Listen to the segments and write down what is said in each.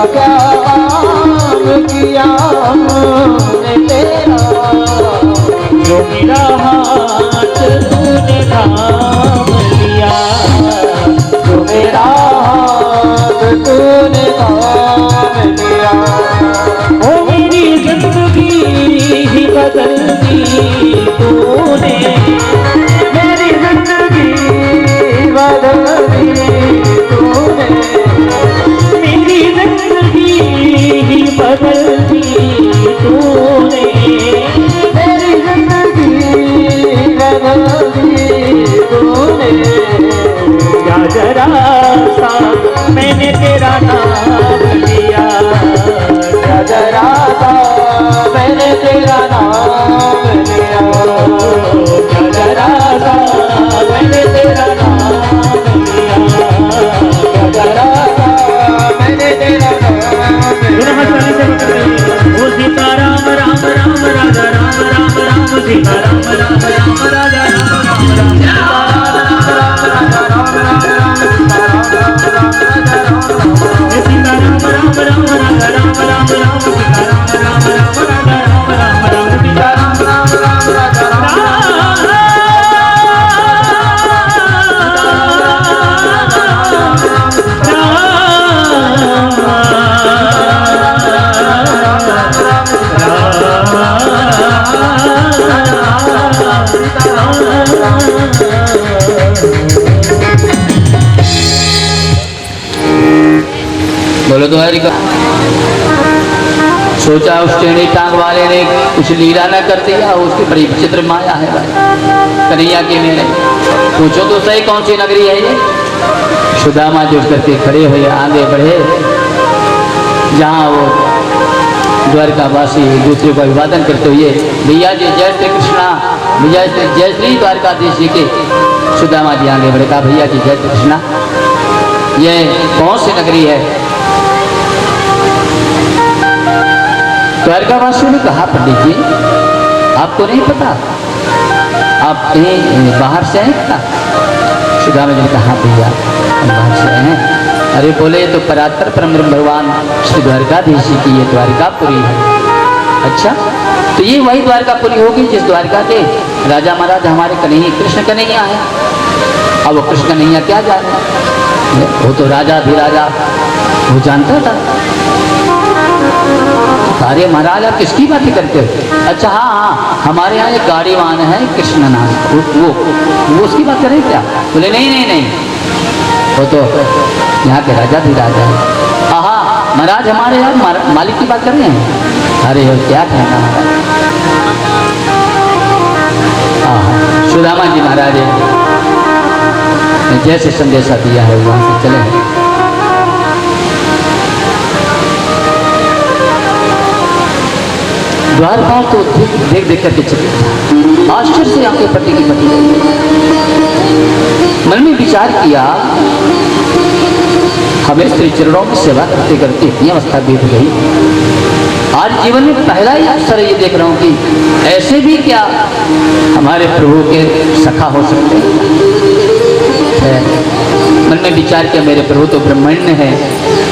क्या काम किया हमने तेरा, जो मेरा हाथ तूने थाम लिया, जो मेरा हाथ तूने थाम लिया। ओ मेरी जिंदगी ही बदल दी तूने, मेरी जिंदगी बदल दी तूने, मेरी जिंदगी ही बदल दी तूने, मेरी जिंदगी बदल दी तूने। क्या जरा सा मैंने तेरा नाम लिया, क्या जरा सा मैंने तेरा नाम लिया, क्या जरा सा मैंने तेरा नाम लिया, क्या जरा सा मैंने तेरा नाम लिया। ओ सीता राम राम राम राजा राम राम राम, सीता राम राम राम राजा राम राम राम, सीता राम राम राम राजा राम राम राम, सीता राम राम राम राजा राम राम राम, सीता राम राम राम राजा राम राम बोलो द्वारिका। सोचा उस टेढ़ी टांग वाले ने कुछ लीला न कर दिया, उसकी बड़ी विचित्र माया है भाई कन्हैया की मेरे। पूछो तो सही कौन सी नगरी है ये। सुदामा जो करके खड़े हुए आगे बढ़े, जहाँ वो द्वारकावासी दूसरे को अभिवादन करते हुए, भैया जी जय श्री कृष्णा, भैया जय श्री द्वारकाधीश जी के। सुदामा जी आगे बढ़े, कहा भैया जी जय श्री कृष्णा, ये कौन सी नगरी है। द्वारकावासियों ने कहा पंडित जी आपको नहीं पता, आप कहीं बाहर से हैं क्या। सुदामा जी ने कहा भैया हम बाहर से हैं। अरे बोले तो परात्पर परम भगवान श्री द्वारकाधीश जी की ये द्वारकापुरी है। अच्छा तो ये वही द्वारकापुरी होगी जिस द्वारका के राजा महाराज हमारे कन्हैया कृष्ण कन्हैया है। अब वो कृष्ण कन्हैया क्या जाने, वो तो राजा भी राजा वो जानता था। अरे महाराज आप किसकी बातें करते हो। अच्छा हाँ हाँ हमारे यहाँ एक गाड़ी वाहन है कृष्ण नाम, वो उसकी बात करें क्या। बोले नहीं नहीं नहीं वो तो यहाँ के राजा भी राजा है। हाँ महाराज हमारे यहाँ मालिक की बात कर रहे हैं। अरे वो क्या कहना महाराज। हाँ सुदामा जी महाराज जैसे संदेशा दिया है वहाँ से चले। द्वारपाल तो देख देख करके चले, आश्चर्य से आंखें पट्टी की पट्टी गई। मन में विचार किया हमें श्री चरणों की सेवा करते करते इतनी अवस्था बीत गई, आज जीवन में पहला ही अवसर ये देख रहा हूँ कि ऐसे भी क्या हमारे प्रभु के सखा हो सकते हैं। मन में विचार किया मेरे प्रभु तो ब्राह्मण्य है,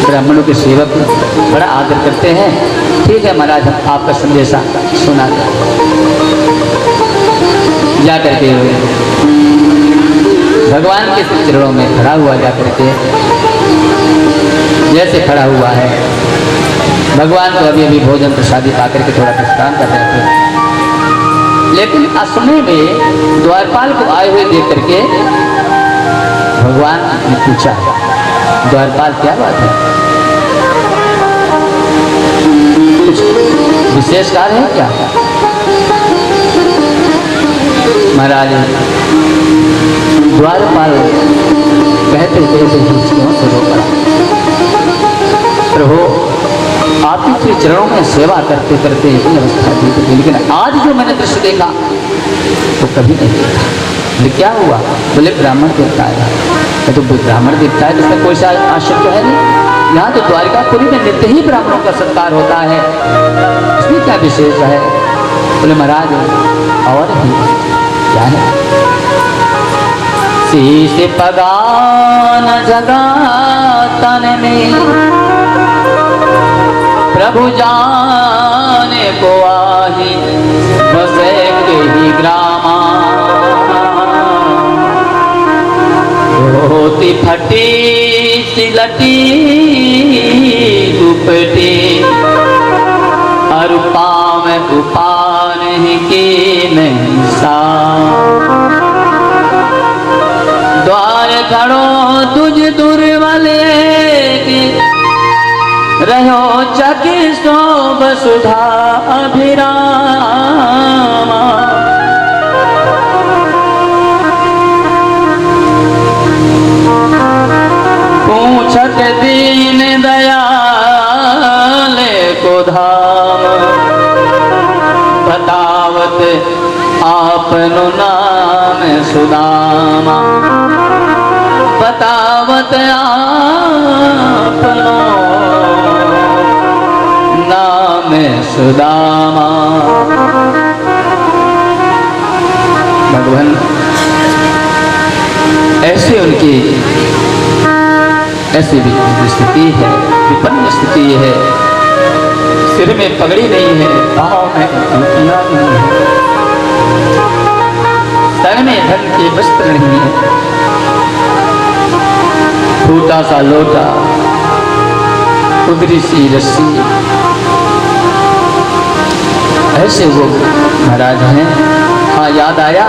ब्राह्मणों के सेवक बड़ा आदर करते हैं। ठीक है महाराज हम आपका संदेशा सुना दें। जा करके भगवान के चरणों में खड़ा हुआ, जा करके जैसे खड़ा हुआ है भगवान को अभी अभी भोजन प्रसादी पा करके थोड़ा विश्राम कर रहे थे, लेकिन असमय में द्वारपाल को आए हुए देख करके भगवान ने पूछा द्वारपाल क्या बात है, कुछ विशेष कार्य है क्या। महाराज द्वारपाल कहते कहते क्यों से रो पड़ा। प्रभु आपकी श्री चरणों में सेवा करते करते इतनी अवस्था बीत गई, लेकिन आज जो मैंने दृश्य देखा वो कभी नहीं देखा। बोले क्या हुआ। बोले ब्राह्मण देवता है। तो ब्राह्मण देवता है जिसमें कोई सा आश्चर्य तो है नहीं, यहाँ तो द्वारकापुरी में नित्य ही ब्राह्मणों का सत्कार होता है, इसमें क्या विशेष है। बोले महाराज और भी क्या है। शीश पगान जगा तन में, प्रभु जाने को आही बसे के ही ग्रामा। धोती फटी सिलटी दुपटी, और पाँव उपान की नहीं सा। द्वार खड़ो तुझ दुर्बले के, रहो चकी सो वसुधा अभिरामा। पूछत दीन दयाल को धाम, बतावत आपनो नाम सुदामा। बतावत आपनो नाम सुदामा। भगवान ऐसे उनकी ऐसी स्थिति है, विपन्न स्थिति है। सिर में पगड़ी नहीं है, पाँव में जूतियां नहीं है, तन में धन के वस्त्र नहीं है। टूटा सा लोटा, उधरी सी रस्सी, ऐसे वो महाराज हैं। हाँ, याद आया,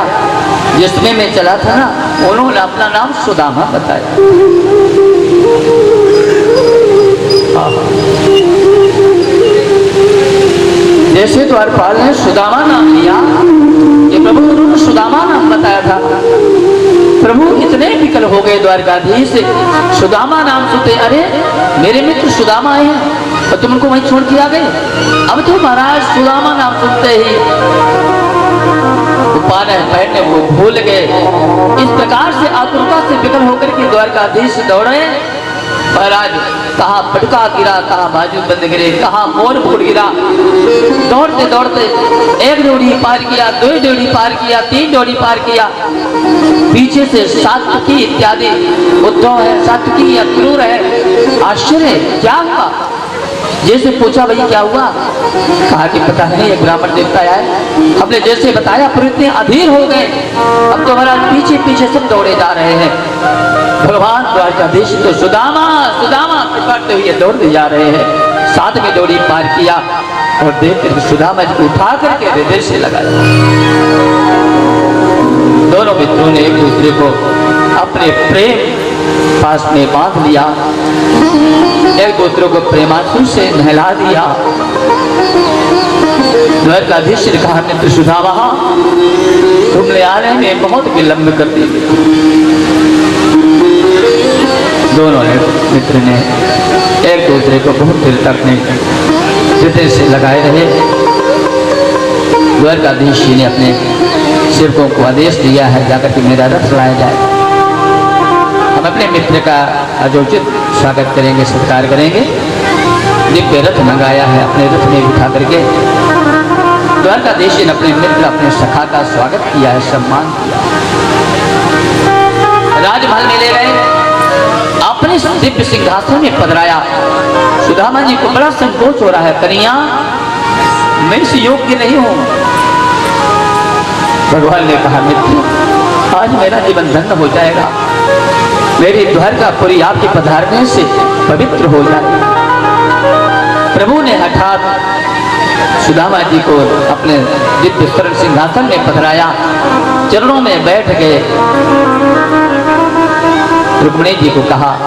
जिसमें मैं चला था ना, उन्होंने अपना नाम सुदामा बताया। जैसे द्वारपाल ने सुदामा नाम लिया, ये प्रभु उन्होंने सुदामा नाम बताया था। प्रभु इतने विकल हो गए द्वारकाधीश, सुदामा नाम सुनते, अरे मेरे मित्र सुदामा आए हैं और तुम उनको वहीं छोड़ के आ गए। अब तो महाराज सुदामा नाम सुनते ही पाने पहनने वो भूल गए। इस प्रकार से आतुरता से विकल होकर के द्वारकाधीश दौड़े। महाराज कहाँ पटका गिरा, कहाँ बाजू बंद गिरे, कहाँ मोर फूट गिरा। दौड़ते दौड़ते एक ड्योढ़ी पार किया, दो ड्योढ़ी पार किया, तीन ड्योढ़ी पार किया। पीछे से सात्विकी इत्यादि उद्धव है, सात्विकी या क्रूर है। आश्चर्य, क्या हुआ? जैसे पूछा, भैया क्या हुआ? कहा कि पता नहीं, एक ब्राह्मण देवता आया, हमने जैसे बताया पर इतने अधीर हो गए, अब तो महाराज पीछे पीछे सब दौड़े जा रहे हैं। भगवान द्वारकाधीश तो सुदामा सुदामा पुकारते हुए दौड़ते जा रहे हैं। साथ में ड्योढ़ी पार किया और देख कर सुदामा जी को उठा करके हृदय से लगाया। दोनों मित्रों ने एक दूसरे को अपने प्रेम पास में बांध लिया, एक दूसरे को प्रेमांशु से नहला दिया। द्वारकाधीश ने कहा, मित्र सुदामा, तुमने आने में बहुत विलंब कर दी। दोनों मित्र ने एक दूसरे को बहुत देर तक हृदय से लगाए रहे। द्वारकाधीश जी ने अपने सेवकों को आदेश दिया है, जाकर के मेरा रथ लाया जाए। हम अपने मित्र का अजोचित स्वागत करेंगे, सत्कार करेंगे। दिव्य रथ मंगाया है, अपने रथ में उठा करके द्वारकाधीश ने अपने मित्र, अपने सखा का स्वागत किया है, सम्मान किया। राजमहल में ले गए, अपने दिव्य सिंहासन में पधराया। सुदामा जी को बड़ा संकोच हो रहा है, कन्या मैं इस योग्य नहीं हूं। भगवान ने कहा, मित्र आज मेरा जीवन धन्य हो जाएगा, मेरी द्वारकापुरी आपके पधारने से पवित्र हो जाएगी। प्रभु ने हठात सुदामा जी को अपने दिव्य स्वर्ण सिंहासन में पधराया, चरणों में बैठ गए। रुक्मिणी जी को कहा,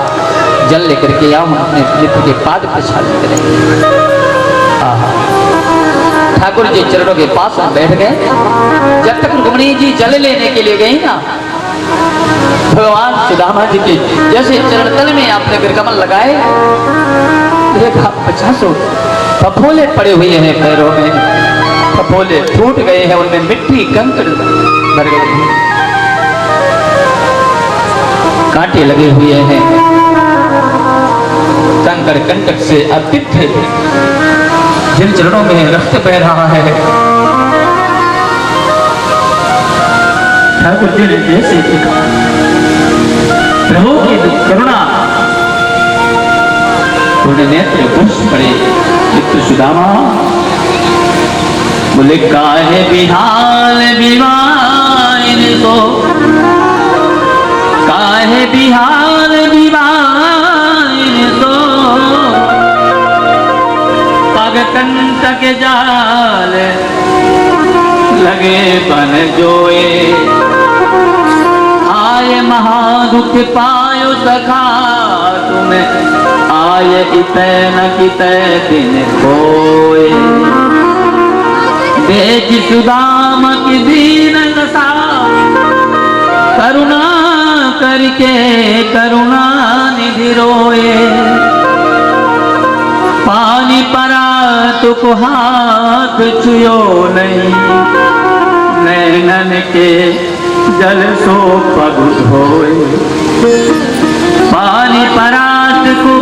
जल लेकर के आओ, हम अपने मित्र के पाद प्रक्षालन करेंगे। ठाकुर जी चरणों के पास में बैठ गए। जब तक रुक्मिणी जी जल लेने के लिए गई ना, भगवान सुदामा जी के जैसे चरण तल में आपने गिरकमल लगाए, देखा 50 फफोले पड़े हुए हैं पैरों में, फफोले टूट गए हैं, उनमें मिट्टी कंकड़ भर गए हैं, कांटे लगे हुए हैं, कंकड़ कंटक से अर्पित है। जिन चरणों में रक्त बह रहा है, ठाकुर जी ने जैसे करुणा पूर्ण नेत्र बरस पड़े। मित्र सुदामा बोले काहे बिहाल विवाइन को, काहे बिहाल विवाइन को, पग कंटक जाल लगे बन जोए। आए महादुख पायो सखा तुम्हें, आए इतै न कितै दिन कोए। देख सुदाम की दीन दशा, करुणा करके करुणा निधि रोए। पानी परा तुक हाथ छुयो नहीं, नैनन के जल सो पग धोए। पानी परात को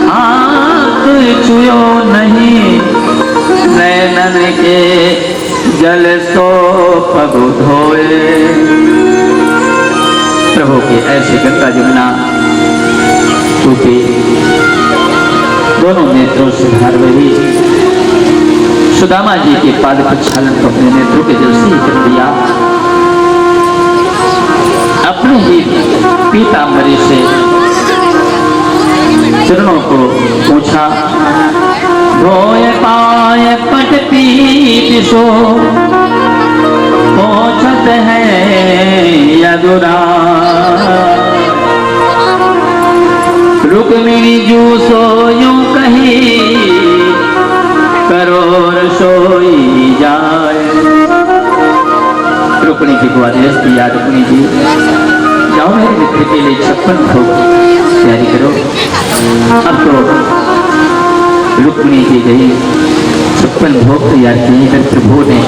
हाथ छुयो नहीं, नैनन के जल सो पग धोए। प्रभु के ऐसे गंगा जमुना टूटे दोनों नेत्रों से धार बही। सुदामा जी के पाद प्रक्षालन को अपने नेत्रों के जल से ही कर दिया। अपने ही पीतांबरी से चरणों को पूछा। धोए पाए पट पीत सो, पहुंचत है यदुरा। रुक्मिणी जू सो यूं कही, करोर सोई जाए। रुक्मिणी जी को आदेश दिया, रुक्मिणी जी जाओ मेरे मित्र के लिए 56 भोग तैयारी करो। अब तो रुक्मिणी जी गई, 56 भोग तैयार किए। फिर प्रभु ने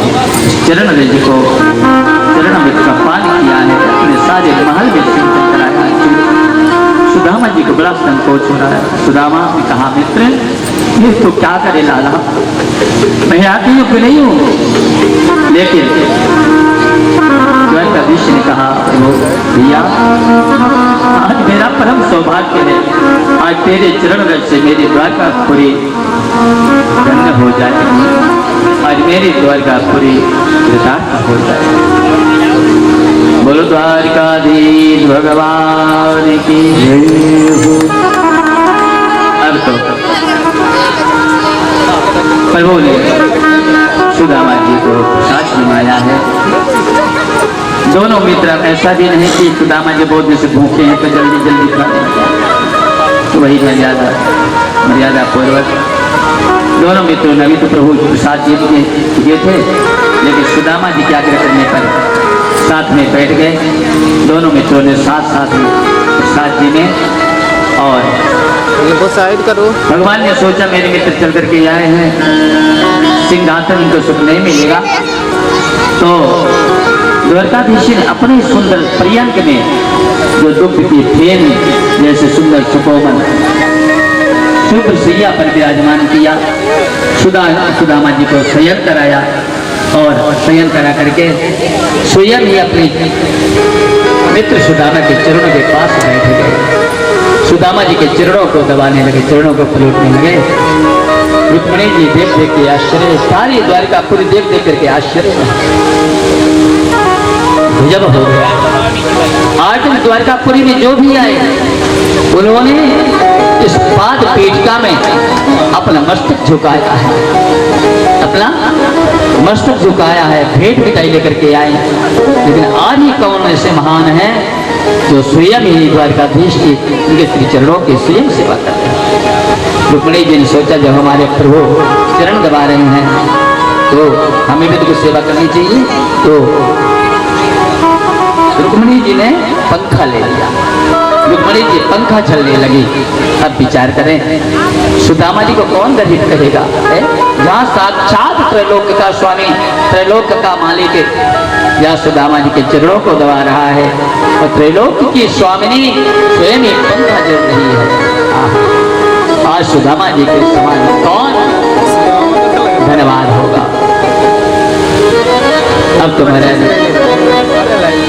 चरण रज को चरणामृत का पान किया है, अपने सारे महल में सिंचन कराया है। सुदामा जी को बड़ा संकोच हो रहा है। सुदामा ने कहा मित्र ये तो क्या करे लाला, मैं आती हूँ कि नहीं हूँ। लेकिन द्वारकाधीश ने कहा भैया आज मेरा परम सौभाग्य है, आज तेरे चरण रज से मेरी द्वारकापुरी धन्य हो जाएगी। आज मेरी द्वारकापुरी कृतार्थ हो जाएगी। बोलो द्वारकाधीश भगवान की जय। अब तो प्रभु ने सुदामा जी को साथ निभाया है। दोनों मित्र, ऐसा भी नहीं कि सुदामा जी बहुत दिन से भूखे हैं तो जल्दी जल्दी खा लें, तो वही मर्यादा पूर्वक दोनों मित्रों ने भी तो प्रभु प्रसाद जी किए थे। लेकिन सुदामा जी के आग्रह करने पर साथ में बैठ गए। दोनों मित्रों ने साथ साथ प्रसाद जी ने, और वो साइड करो। भगवान ने सोचा मेरे मित्र चल करके आए हैं, सिंहासन इनको सुख नहीं मिलेगा, तो द्वारकाधीश ने अपने सुंदर पर्यंक में जो दुख की फेन जैसे सुंदर सुकोमल शुभ्र सैया पर विराजमान किया। सुदामा जी को शयन कराया और शयन करा करके स्वयं ही अपने मित्र सुदामा के चरणों के पास बैठ गए। सुदामा जी के चरणों को दबाने लगे, चरणों को पलटने लगे। रुक्मिणी जी देख देख के आश्चर्य, सारी द्वारकापुरी देख देख करके आश्चर्य जब हो गया। आज द्वारकापुरी में जो भी आए उन्होंने इस पाद पीठिका में अपना मस्तक झुकाया है, अपना मस्तक झुकाया है, भेंट मिठाई लेकर के आए। लेकिन आज ही कौन ऐसे महान है जो स्वयं ही द्वारकाधीश की उनके श्री चरणों की स्वयं सेवा करते हैं। रुक्मिणी जी ने सोचा जब हमारे प्रभु चरण दबा रहे हैं तो हमें भी तो कुछ सेवा करनी चाहिए। तो रुक्मिणी जी ने पंखा ले लिया, रुक्मिणी जी पंखा चलने लगी। अब विचार करें सुदामा जी को कौन गरीब कहेगा, जहाँ साक्षात त्रैलोक का स्वामी, त्रैलोक का मालिक यहाँ सुदामा जी के चरणों को दबा रहा है और त्रैलोक की स्वामिनी स्वयं ही पंखा जल रही है। आज सुदामा जी के समान कौन धन्यवाद होगा। अब तो महाराज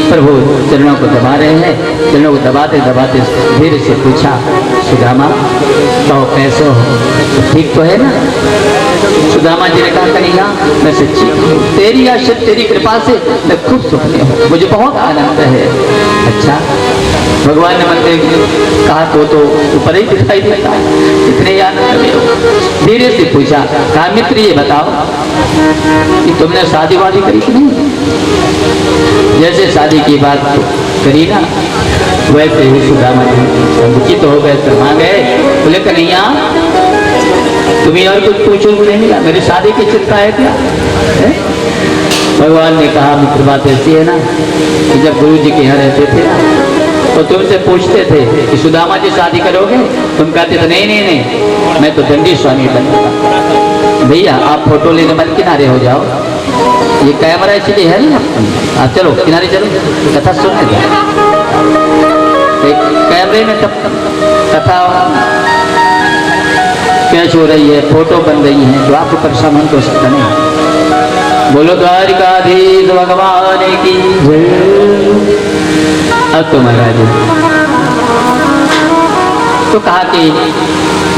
प्रभु चरणों चरणों को दबा रहे हैं। चरणों को दबाते दबाते धीरे से पूछा, सुदामा तो कैसे हो, ठीक तो है ना? सुदामा जी ने कहा, कन्हैया मैं सच्ची तेरी आशीर्वाद तेरी कृपा से मैं खूब सुख में हूँ, मुझे बहुत आनंद है। अच्छा, भगवान ने मन में कहा तो ऊपर ही दिखाई देता है, इतने आनंद में हो। धीरे से पूछा, कहा मित्र ये बताओ कि तुमने शादी वादी करी कि नहीं? जैसे शादी की बात करी ना, वैसे ही सुदामा जी समुचित हो गए, शर्मा गए। बोले कन्हैया तुम्हें और कुछ पूछो नहीं मिला, मेरी शादी की चिंता है क्या? है? भगवान ने कहा मित्र बात ऐसी है ना कि जब गुरु जी के यहाँ रहते थे तो तुमसे पूछते थे कि सुदामा जी शादी करोगे? तुम कहते थे नहीं नहीं नहीं, मैं तो दंडी स्वामी बनूंगा। भैया आप फोटो लेने मत किनारे हो जाओ, ये कैमरा इसलिए है ना, आप चलो किनारे चलो, कथा सुनने दो। कैमरे में कथा कैच हो रही है, फोटो बन रही है, तो आपको परेशान हो सकता नहीं। बोलो द्वारिकाधीश भगवान की जय। अब तो महाराज तो कहा कि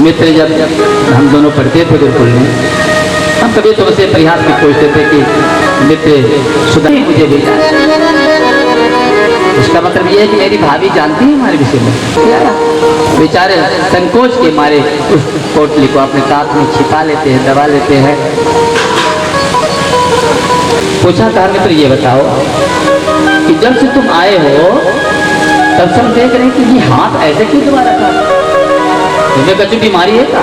मित्र जब हम दोनों पढ़ते थे गुरुकुल में, हम कभी तुमसे प्रयास में पूछते थे कि मित्र सुधा मुझे भेजा। इसका मतलब यह है कि मेरी भाभी जानती है हमारे विषय में। बेचारे संकोच के मारे उस पोटली को अपने साथ में छिपा लेते हैं, दबा लेते हैं। पूछा, कहा मित्र ये बताओ कि जब से तुम आए हो तब से हम देख रहे हैं कि ये हाथ ऐसे क्यों दबा रखा? तुम्हें कच्ची बीमारी है क्या?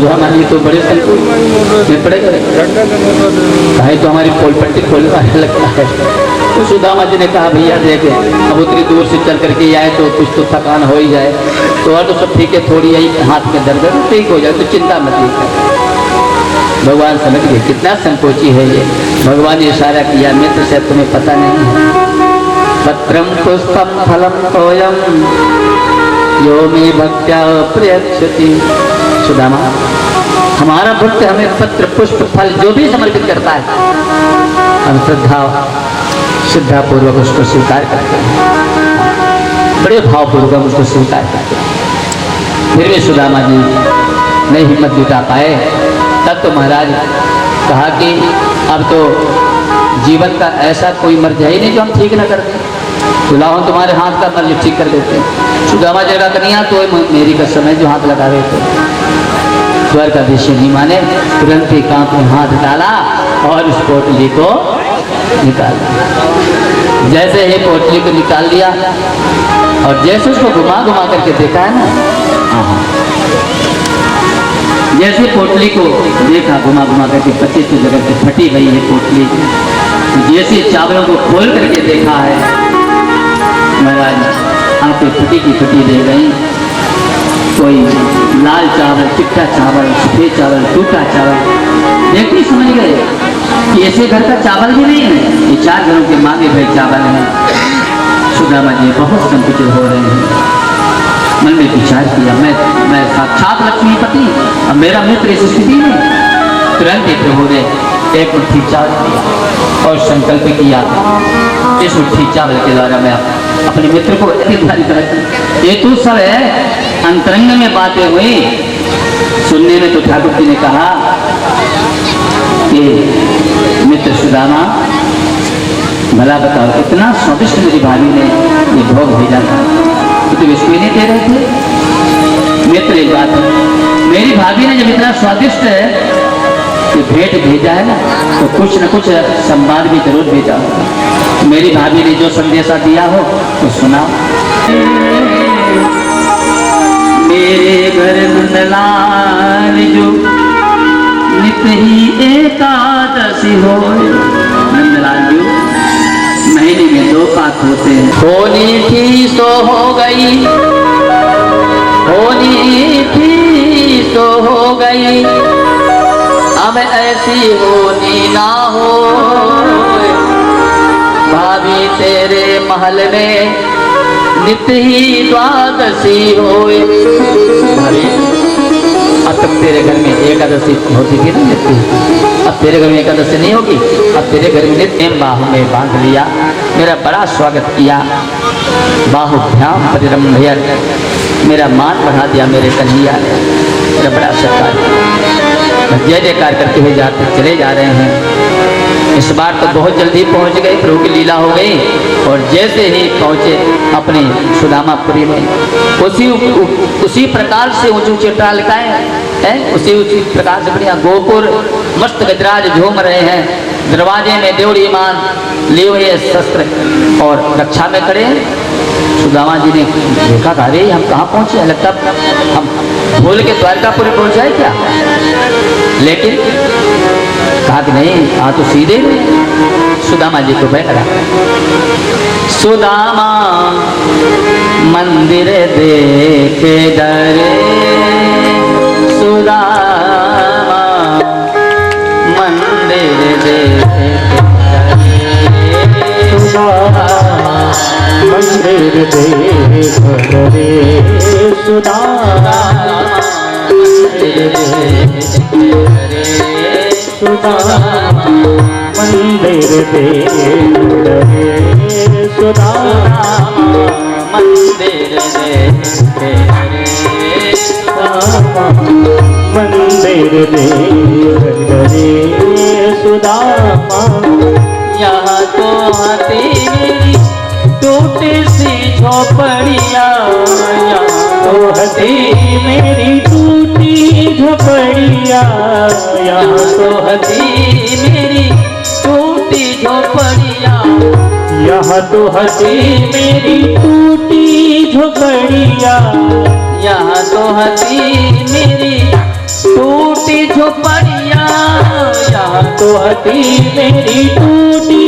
हमारी तो बड़े संकोच में पड़ेगा, तो हमारी पोल पट्टी खोलने लगता है। तो सुदामा जी ने कहा भैया देखे अब उतनी दूर से चल करके आए तो कुछ तो थकान हो ही जाए, तो और तो सब ठीक है, थोड़ी यही हाथ में दर्द है ठीक हो जाए, तो चिंता मत लीजिए। भगवान समझ गए कितना संकोची है ये। भगवान ने इशारा किया, मित्र से तुम्हें पता नहीं है, पत्रम पुष्पम फलम तोयम यो मे भक्त्या प्रयच्छति। सुदामा हमारा भक्त हमें पत्र पुष्प फल जो भी समर्पित करता है हम श्रद्धा पूर्वक उसको स्वीकार करते हैं, बड़े भावपूर्वक उसको स्वीकार करते हैं। फिर भी सुदामा जी नहीं हिम्मत जुटा पाए। तब तो महाराज कहा कि अब तो जीवन का ऐसा कोई मर्ज है ही नहीं जो हम ठीक न कर दें, तो लाओ तुम्हारे हाथ का मर्ज ठीक कर देते हैं। सुदामा जी का कन्हैया तो मेरी कसम है जो हाथ लगा रहे थे। द्वारकाधीश नहीं माने, तुरंत ही कांप में हाथ डाला और उस पोटली को निकाल दिया। जैसे ही पोटली को निकाल दिया और जैसे उसको घुमा घुमा करके देखा है ना, जैसे पोटली को देखा घुमा घुमा करके 25 जगह से फटी गई है पोटली, जैसे चावलों को खोल करके देखा है महाराज आंखें फटी की फटी रह गई। कोई लाल चावल, चिट्टा चावल, सफेद चावल, टूटा चावल, देखते समझ गए कि ऐसे घर का चावल भी नहीं है, ये 4 घरों के मांगे हुए चावल हैं। सुदामा जी बहुत संकुचित हो रहे हैं। मन में विचार किया, मैं साक्षात लक्ष्मीपति, अब मेरा मित्र इस स्थिति में। तुरंत ही प्रभु ने एक मुट्ठी चावल दिया और संकल्प किया, इस मुट्ठी चावल के द्वारा मैं अपने मित्र को ये तो सब है अंतरंग में बातें हुई। सुनने में तो ठाकुर जी ने कहा कि मित्र सुदामा भला बताओ इतना स्वादिष्ट मेरी भाभी ने ये भोग भेजा था, तो तुम इसको नहीं दे रहे थे? मित्र एक बात है, मेरी भाभी ने जब इतना स्वादिष्ट कि भेंट भेजा है ना, तो कुछ न कुछ संवाद भी जरूर भेजा होगा। मेरी भाभी ने जो संदेशा दिया हो तो सुनाओ। मेरे घर नंदलाल जो नित ही एकादशी हो, नंदलाल जो महीने में 2 पाक होते हैं। होनी थी सो हो गई, होनी थी सो हो गई, अब ऐसी होनी ना हो। भाभी तेरे महल में नित ही द्वादशी होए। अब तक तेरे घर में एकादशी होती थी ना नित्य, अब तेरे घर में एकादशी नहीं होगी। अब तेरे घर में नित्य बाहु में बांध लिया, मेरा बड़ा स्वागत किया, बाहुभ्याम परिरम्भयन्, मेरा मान बढ़ा दिया मेरे कन्हैया ने, मेरा बड़ा सत्कार किया। जय जयकार करते हुए जाते चले जा रहे हैं। इस बार तो बहुत जल्दी पहुंच गए, प्रभु की लीला हो गई। और जैसे ही पहुंचे अपने सुदामापुरी में, उसी प्रकार से ऊंचे ऊंचे टालकाएं हैं, उसी प्रकार से बढ़िया गोपुर मस्त गजराज झूम रहे हैं। दरवाजे में देवड़ी मान लिए हुए शस्त्र और रक्षा में खड़े हैं। सुदामा जी ने देखा, अरे हम कहाँ पहुंचे, लगता हम भूल के द्वारकापुरी पहुंच जाए क्या। लेकिन कहा कि नहीं, आ तो सीधे सुदामा जी को बैठा। सुदामा मंदिर देखे डरे, सुदामा मंदिर देखे डरे, सुदामा मंदिर देख डरे, सुदामा मंदिर देख डरे, सुदामा मंदिर देख डरे, सुदामा मंदिर देख डरे, सुदामा मंदिर देख डरे, सुदामा। यहाँ तो हाथी मेरी टूटी सी झोपड़िया, यहाँ तो हसी मेरी टूटी झोपड़िया, यहाँ तो हसी मेरी टूटी झोपड़िया, यहाँ तो हसी मेरी टूटी झोपड़िया, यहाँ तो हसी मेरी टूटी झोपड़िया, यहाँ तो हसी मेरी टूटी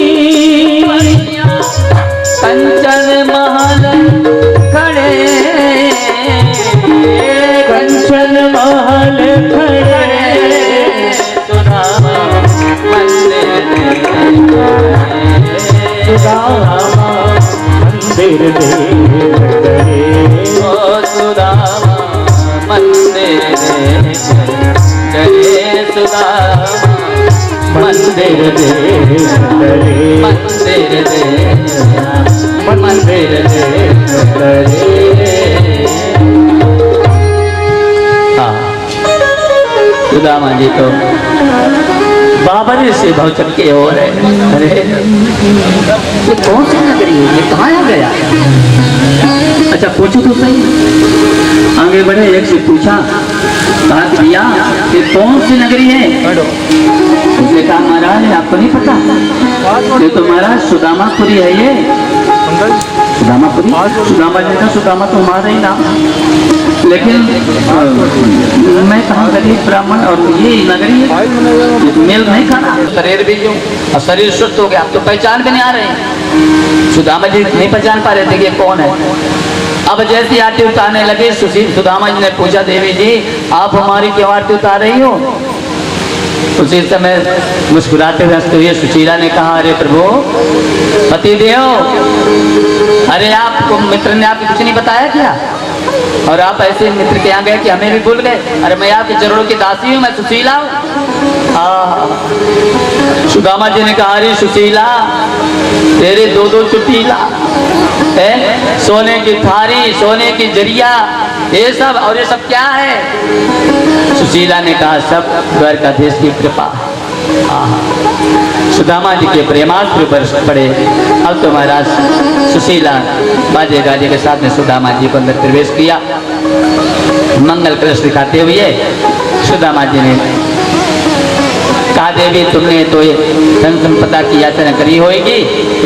कंचन महल खड़े, कंचन महल खड़े, सुदामा मंदिर देख डरे, सुदामा मंदिर देख डरे, ओ सुदामा मंदिर देख डरे, सुदामा मंदिर देख डरे, मंदिर देख मंदिर देख डरे। हाँ, सुदामा जी तो बाबर से भवचन के हो रहे। अरे ये कौन सी नगरी है, ये कहाँ आ गया। अच्छा पूछो तो सही। आगे बढ़े, एक से पूछा, कहा कि भैया ये कौन सी नगरी है। उसने कहा महाराज आपको नहीं पता, ये तो महाराज सुदामापुरी है। ये सुदामापुरी, सुदामा जी का सुदामा तो हमारा ही नाम, लेकिन मैं कहाँ गरीब ब्राह्मण और ये नगरी है, मेल नहीं खाना। शरीर भी जो और शरीर सुस्त हो गया, आप तो पहचान के नहीं आ रहे। सुदामा जी नहीं पहचान पा रहे थे कि ये कौन है। अब जैसी आरती उतारने लगे, सुदामा जी ने पूछा, देवी जी आप हमारी क्यों आरती उतार रही हो। उसी समय मुस्कुराते हंसते हुए सुशीला ने कहा, अरे प्रभु पतिदेव, अरे आपको मित्र ने आपको कुछ नहीं बताया क्या, और आप ऐसे मित्र के यहाँ गए कि हमें भी भूल गए। अरे मैं आपके चरणों की दासी हूँ, मैं सुशीला हूँ। सुदामा जी ने कहा, अरे सुशीला तेरे दो दो चुटीला है, सोने की थारी, सोने की जरिया, ये सब, और ये सब क्या है। सुशीला ने कहा, सब द्वारकाधीश की कृपा। सुदामा जी के प्रेमास्त्र बरस पड़े। अब तो महाराज सुशीला बाजे गाजे के साथ में सुदामा जी को अंदर प्रवेश किया। मंगल कलश दिखाते हुए सुदामा जी ने कहा, देवी तुमने तो ये धन संपदा की याचना करी होगी,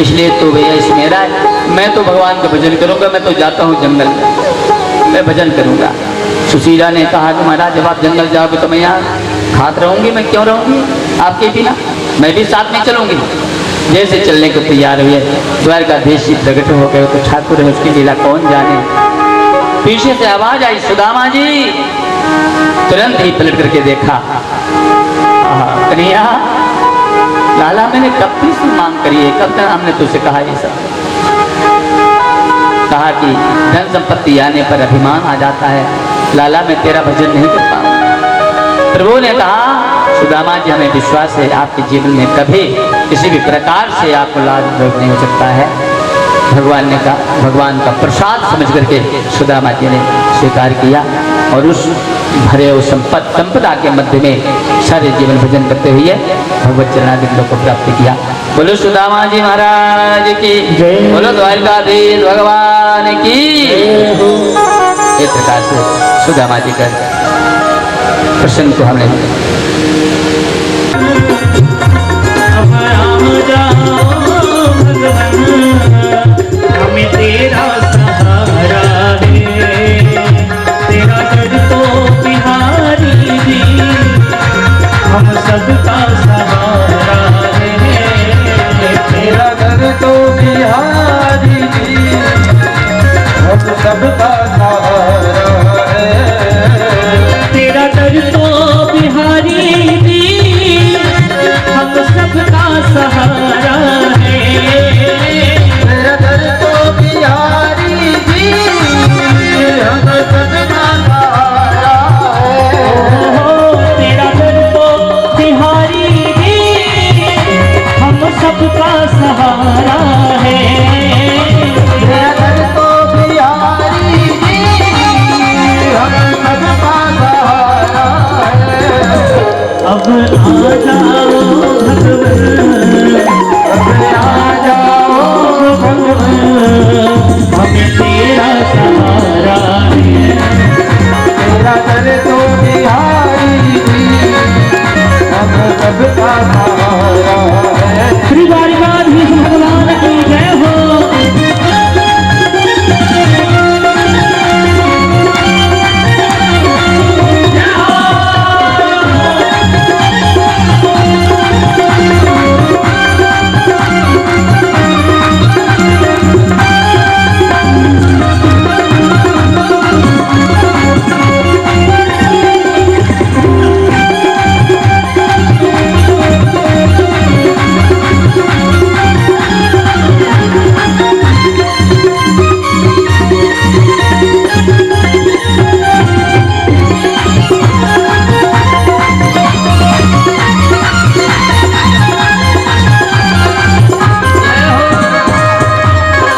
इसलिए तो भैया इस मेरा है। मैं तो भगवान का भजन करूंगा, मैं तो जाता हूँ जंगल में, मैं भजन करूंगा। सुशीला ने कहा कि महाराज जब आप जंगल जाओगे तो मैं यहाँ खात रहूंगी, मैं क्यों रहूंगी आपके बिना, मैं भी साथ में चलूंगी। जैसे चलने को तैयार हुए, द्वारकाधीश जी प्रकट हो गए। तो ठाकुर है, उसकी लीला कौन जाने। पीछे से आवाज आई, सुदामा जी। तुरंत ही पलट करके देखा, कन्हैया लाला मैंने कब से मांग करी है, कब तक हमने तुझसे कहा ये सब। कहा कि धन संपत्ति आने पर अभिमान आ जाता है, लाला मैं तेरा भजन नहीं कर पाऊंगा। प्रभु ने कहा सुदामा जी हमें विश्वास है आपके जीवन में कभी किसी भी प्रकार से आपको लाभ नहीं हो सकता है। भगवान ने कहा, भगवान का प्रसाद समझ करके सुदामा जी ने स्वीकार किया और उस भरे उस संपदा के मध्य में सारे जीवन भजन करते हुए भगवत चरणारविंदों को प्राप्त किया। बोलो सुदामा जी महाराज की जय। बोलो द्वारकाधीश भगवान की। इस प्रकार से सुदामा जी का प्रसंग को हमने अब राम जाओ भगवान, हमें तेरा सहारा है, तेरा दर तो बिहारी जी, हम सबका सहारा है, तेरा दर तो बिहारी जी, हम सबका सहारा है, तेरा दर तो बिहारी जी, हम सबका सहारा है, तेरा दर तो बिहारी जी, हम सबका सहारा है, तेरा दर तो बिहारी जी, हम सबका सहारा है, तेरा दर तो बिहारी जी, हम सबका सहारा है। अब आ जाओ भगवान, अब आ जाओ भगवान, हमें तेरा सहारा है, तेरा दर तो बिहारी जी, हम सबका सहारा है। श्री द्वारकाधीश भगवान की जय हो।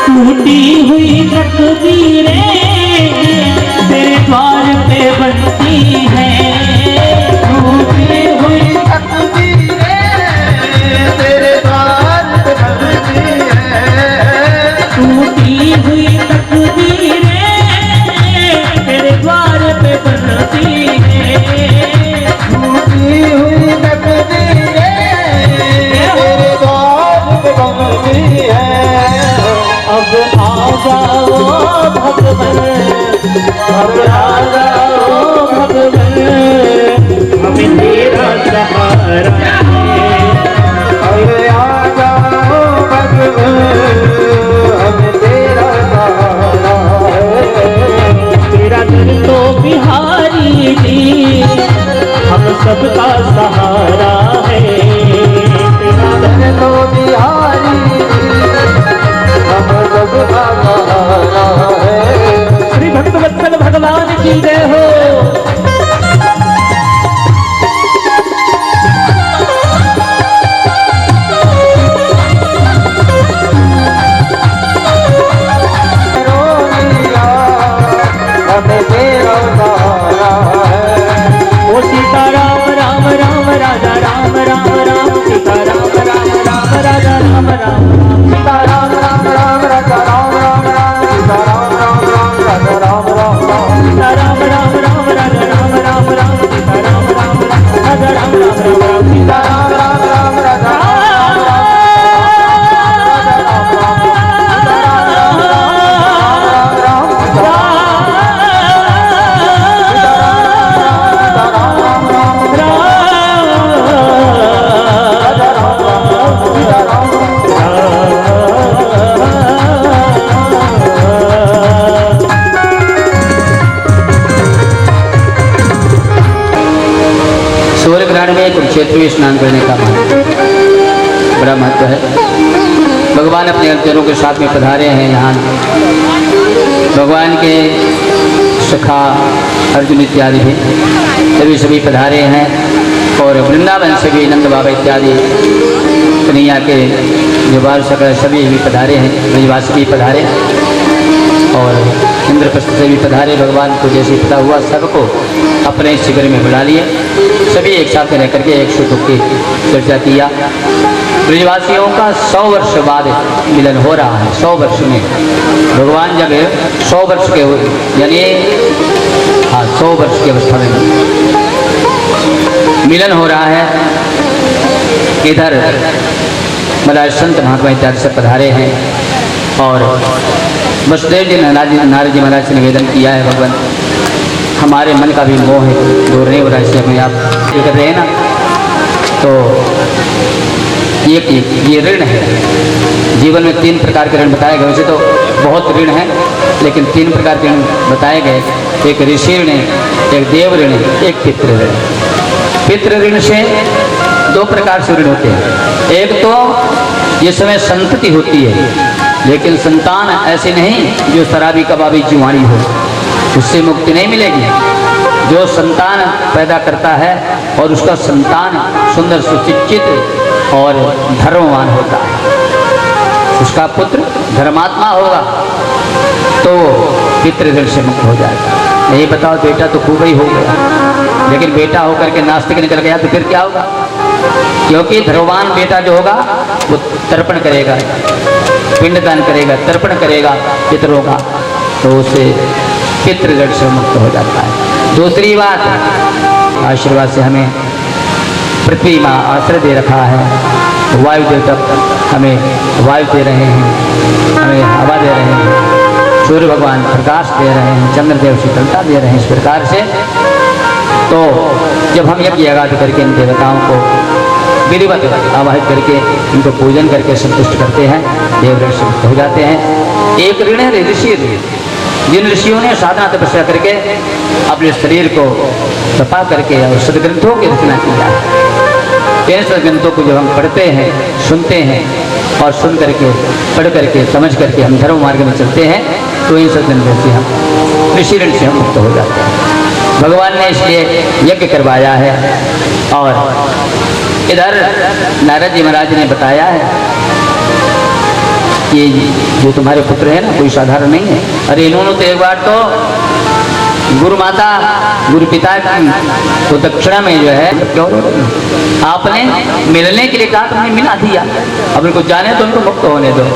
टूटी हुई तकदीरें तेरे द्वार पे बनती हैं, टूटी हुई तकदीरें तेरे द्वार पे बनती हैं, टूटी हुई तकदीरें तेरे द्वार पे बनती हैं, टूटी हुई तकदीरें तेरे द्वार पे बनती हैं। अब आ जाओ भगवान, अब आ जाओ भगवान, हमें तेरा सहारा है, अब आ जाओ भगवान, हमें तेरा सहारा है, तेरा दर तो बिहारी जी, हम सबका सहारा है, तेरा दर तो बिहारी जी, हम सबका सहारा है। श्री भक्तवत्सल भगवान की जय हो। हमें तेरा सहारा है। ओ सीता राम राम राम राजा राम राम राम, सीता राम राम राम राजा राम राम, सीता राम राम राम राजा राम राम राम, सीता राम राम राम राजा राम राम राम, सीता राम राम राम राजा राम राम राम, सीता राम राम राम राजा राम राम राम, सीता राम राम राम राजा में कुरुक्षेत्र में स्नान करने का बड़ा महत्व है। भगवान अपने अवतारों के साथ में पधारे हैं यहाँ। भगवान के सखा अर्जुन इत्यादि भी सभी पधारे हैं। और वृंदावन से भी नंद बाबा इत्यादि कन्हैया के जो बाल सकल सभी भी पधारे हैं, ब्रजवासी भी पधारे और इंद्रप्रस्थ से भी पधारे। भगवान को जैसे पता हुआ सबको अपने शिविर में बुला लिए, सभी एक साथ रह करके एक सुख की चर्चा किया। ब्रजवासियों का 100 वर्ष बाद मिलन हो रहा है। 100 वर्ष में भगवान जब 100 वर्ष के हुए, यानी 100 वर्ष की अवस्था में मिलन हो रहा है। इधर महाराज संत महात्मा इत्यादि से पधारे हैं और वसुदेव जी नारद जी महाराज से निवेदन किया है, भगवान हमारे मन का भी मोह दूर नहीं हो रहा है, इससे हमें आप ये कर रहे हैं ना, तो ये ऋण है। जीवन में 3 प्रकार के ऋण बताए गए, वैसे तो बहुत ऋण है लेकिन 3 प्रकार के ऋण बताए गए। एक ऋषि ऋण, एक देव ऋण, एक पितृ ऋण। पितृ ऋण से 2 प्रकार से ऋण होते हैं। एक तो जिस समय संतति होती है लेकिन संतान ऐसे नहीं जो शराबी कबाबी जुआरी हो, उससे मुक्ति नहीं मिलेगी। जो संतान पैदा करता है और उसका संतान सुंदर सुशिक्षित और धर्मवान होता है, उसका पुत्र धर्मात्मा होगा तो पितृऋण से मुक्त हो जाएगा। नहीं बताओ बेटा तो खूब ही हो गया, लेकिन बेटा होकर के नास्तिक निकल गया तो फिर क्या होगा? क्योंकि धर्मवान बेटा जो होगा वो तर्पण करेगा, पिंडदान करेगा, तर्पण करेगा पितरों का, तो उससे पितृऋण से मुक्त हो जाता है। दूसरी बात, आशीर्वाद से हमें पृथ्वी माँ आश्रय दे रखा है, वायु देवता हमें वायु दे रहे हैं, हमें हवा दे रहे हैं, सूर्य भगवान प्रकाश दे रहे हैं, चंद्रदेव शीतलता दे रहे हैं। इस प्रकार से तो जब हम यज्ञ यागादि करके इन देवताओं को विधिवत आवाहित करके इनको पूजन करके संतुष्ट करते हैं, देव ऋण से मुक्त हो जाते हैं। एक ऋण है ऋषि ऋण, जिन ऋषियों ने साधना तपस्या करके अपने शरीर को तपा करके और सदग्रंथों की रचना किया है। इन सदग्रंथों को जब हम पढ़ते हैं, सुनते हैं और सुन करके पढ़ करके समझ करके हम धर्म मार्ग में चलते हैं, तो इन सदग्रंथों से हम ऋषि ऋण से हम मुक्त हो जाते हैं। भगवान ने इसलिए यज्ञ करवाया है। और इधर नारद जी महाराज ने बताया है कि जो तुम्हारे पुत्र है ना कोई साधारण नहीं है। अरे इन्होंने तो एक बार तो गुरु माता गुरु पिता को दक्षिणा में जो है क्यों आपने मिलने के लिए कहा, तुमने मिला दिया, अब उनको जाने तो उनको मुक्त होने दो।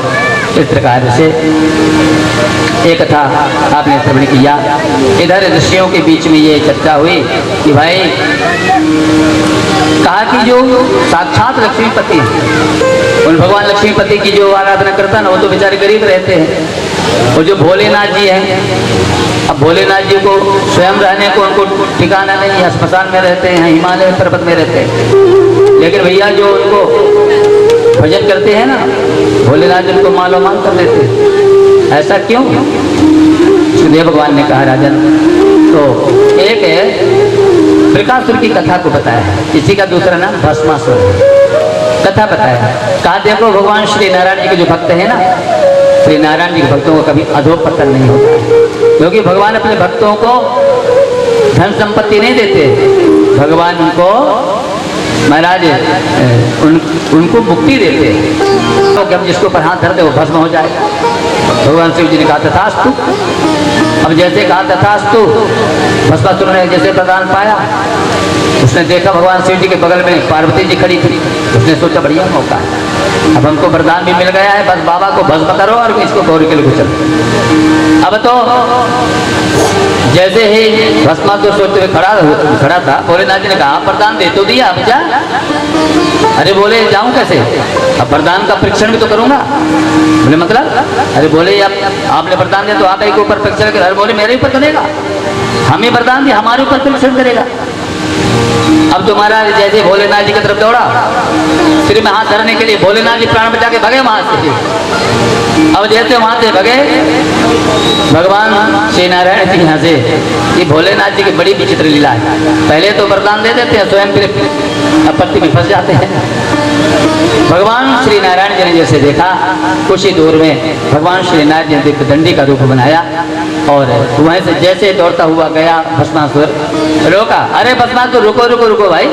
इस प्रकार से एक कथा आपने श्रवण किया। इधर ऋषियों के बीच में ये चर्चा हुई कि भाई कहा कि जो साक्षात लक्ष्मीपति हैं, उन भगवान लक्ष्मीपति की जो आराधना करता ना वो तो बेचारे गरीब रहते हैं। और जो भोलेनाथ जी हैं, अब भोलेनाथ जी को स्वयं रहने को उनको ठिकाना नहीं है, स्मशान में रहते हैं, हिमालय पर्वत में रहते हैं। लेकिन भैया जो उनको भजन करते हैं ना, भोलेनाथ जी उनको मालो माल कर देते हैं। ऐसा क्यों? देव भगवान ने कहा राजन, तो एक है प्रकाशुर की कथा को बताया है, इसी का दूसरा नाम भस्मासुर है। कथा बताया, कहा देखो भगवान श्री नारायण जी के जो भक्त हैं ना, श्री नारायण जी के भक्तों को कभी अधोपतन नहीं होता है, क्योंकि भगवान अपने भक्तों को धन संपत्ति नहीं देते, भगवान उनको महाराज उनको मुक्ति देते हैं। तो हम जिसके ऊपर हाथ धरते वो भस्म हो जाएगा। भगवान शिव जी ने कहा तथास्तु। अब जैसे कहा तथास्तु, भस्मासुर ने जैसे वरदान पाया, उसने देखा भगवान शिव जी के बगल में पार्वती जी खड़ी थी, उसने सोचा बढ़िया मौका है, अब हमको वरदान भी मिल गया है, बस बाबा को भस्म करो और इसको गौरी के लिए चलो। अब तो जैसे ही भस्मासुर सोचते हुए खड़ा था, भोलेनाथ जी ने कहा वरदान दे तो दिया, अब जा। अरे बोले जाऊं कैसे, अब वरदान का परीक्षण भी तो करूंगा। बोले मतलब? अरे बोले आपने वरदान दिया तो आप एक ऊपर परीक्षण कर। बोले मेरे ऊपर करेगा, हमें वरदान दिया हमारे ऊपर परीक्षण करेगा। अब तुम्हारा जैसे भोलेनाथ जी की तरफ दौड़ा, सिर में हाथ धरने के लिए भोलेनाथ जी प्राण बचा के भगे वहां से। अब जैसे वहां से भगे भगवान श्री नारायण जी यहाँ से, ये भोलेनाथ जी की बड़ी विचित्र लीला है। पहले तो वरदान दे देते हैं, स्वयं फिर आपत्ति में फंस जाते हैं। भगवान श्री नारायण जी ने जैसे देखा, कुछ ही दूर में भगवान श्री नारायण जी ने दिव्य दंडी का रूप बनाया और वहीं से जैसे दौड़ता हुआ गया भस्मासुर, रोका, अरे भस्मासुर रुको रुको रुको भाई,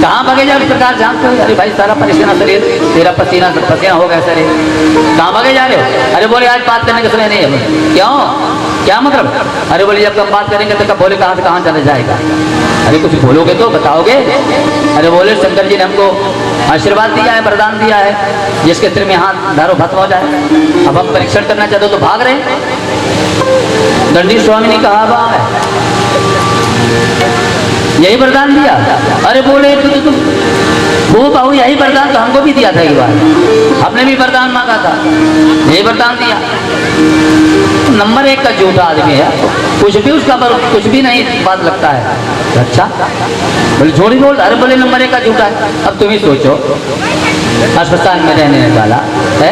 कहाँ भागे जा, इस प्रकार जानते हो? अरे भाई सारा पसीना शरीर, तेरा पसीना पसीना हो गया शरीर, कहाँ भागे जा रहे हो? अरे बोले आज बात करने का समय नहीं है। क्यों, क्या मतलब? अरे बोले जब हम बात करेंगे तो कब बोले कहाँ से कहाँ चला जाएगा? अरे कुछ बोलोगे तो बताओगे? अरे बोले शंकर जी ने हमको आशीर्वाद दिया है, वरदान दिया है, जिसके सिर में हाथ धारो भस्म हो जाए। अब हम परीक्षण करना चाहते हो तो भाग रहे। दंडी स्वामी ने कहा वाह यही वरदान दिया? अरे बोले तुम वो बाबू यही वरदान तो हमको भी दिया था एक बार, हमने भी वरदान मांगा था, यही वरदान दिया। नंबर 1 का झूठा आदमी है, कुछ भी उसका कुछ भी नहीं बात लगता है। अच्छा बोले झूठ बोल, अरे बोले नंबर 1 का झूठा है। अब तुम ही सोचो, अस्पताल में रहने वाला है,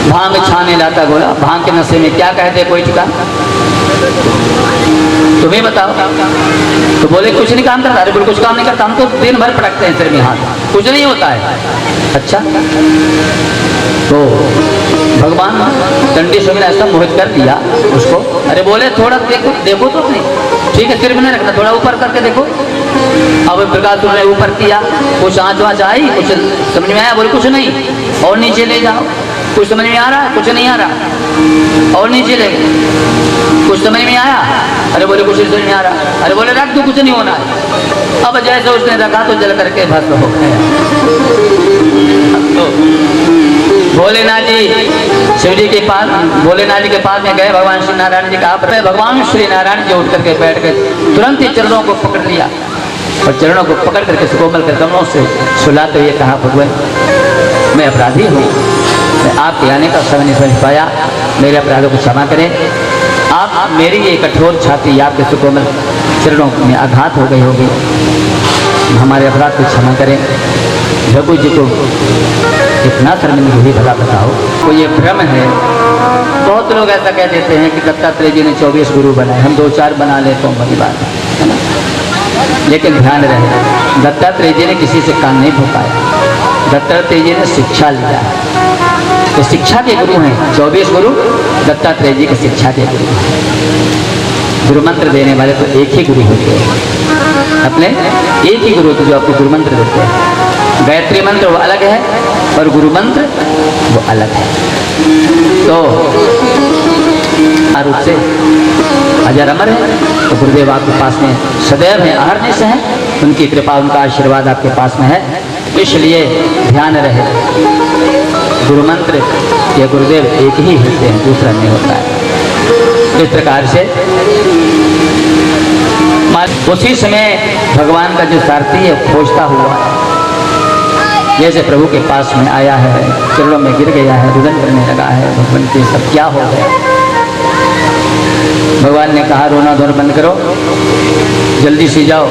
भांग छाने लाता, बोला भांग के नशे में क्या कहते कोई ठिकाना, तुम्हें बताओ। तो बोले कुछ नहीं काम करता, अरे बोले कुछ काम नहीं करता, हम तो दिन भर पटकते हैं सिर में हाथ, कुछ नहीं होता है। अच्छा तो भगवान दंडी स्वामी ने ऐसा मोहित कर दिया उसको। अरे बोले थोड़ा देखो देखो तो अपने, ठीक है सिर में नहीं रखना, थोड़ा ऊपर करके देखो। अब प्रकाश ने ऊपर किया, कुछ आँच वाँच आई, कुछ समझ में आया? बोले कुछ नहीं, और नीचे ले जाओ, कुछ समझ में आ रहा है? कुछ नहीं आ रहा, और नीचे ले, कुछ समझ में आया? अरे बोले कुछ समझ में आ रहा। अरे बोले रख दो, कुछ नहीं होना है। अब जैसे उसने रखा तो जल करके भस्म हो गया। तो भोलेनाथ जी शिव जी के पास, भोलेनाथ जी के पास में गए, भगवान श्री नारायण जी का भगवान श्री नारायण जी उठ करके बैठ गए, तुरंत ही चरणों को पकड़ लिया और चरणों को पकड़ करके कोमल के कमलों से सुलाते हुए कहा भगवान मैं अपराधी हूँ, मैं आपके आने का समय नहीं समझ पाया, मेरे अपराधों को क्षमा करें। आप मेरी ये कठोर छाती आपके सुकोमल चरणों में आघात हो गई होगी, हमारे अपराध को क्षमा करें। भगवान जी को इतना शर्मिंदगी हुई, भला बताओ। तो ये भ्रम है, बहुत लोग ऐसा कह देते हैं कि दत्तात्रेय जी ने 24 गुरु बनाए, हम 2-4 बना ले तो बड़ी बात है ना। लेकिन ध्यान रहे दत्तात्रेय जी ने किसी से कान नहीं फुकाया, दत्तात्रेय जी ने शिक्षा लिया है, तो शिक्षा के गुरु हैं 24 गुरु, दत्तात्रेय जी के शिक्षा के गुरु हैं। गुरु मंत्र देने वाले तो एक ही गुरु होते हैं, अपने एक ही गुरु होते जो आपको गुरु मंत्र देते हैं। गायत्री मंत्र वो अलग है और गुरु मंत्र वो अलग है। तो रूप से अजर अमर है, तो गुरुदेव आपके पास में सदैव है, अहरनिश है, उनकी कृपा उनका आशीर्वाद आपके पास में है। इसलिए ध्यान रहे गुरु मंत्र ये गुरुदेव एक ही होते हैं, दूसरा नहीं होता है। इस प्रकार से उसी समय भगवान का जो सारथी है खोजता हुआ जैसे प्रभु के पास में आया है, चरणों में गिर गया है, रुदन करने लगा है, भगवान के सब क्या हो गया। भगवान ने कहा रोना धोना बंद करो, जल्दी से जाओ।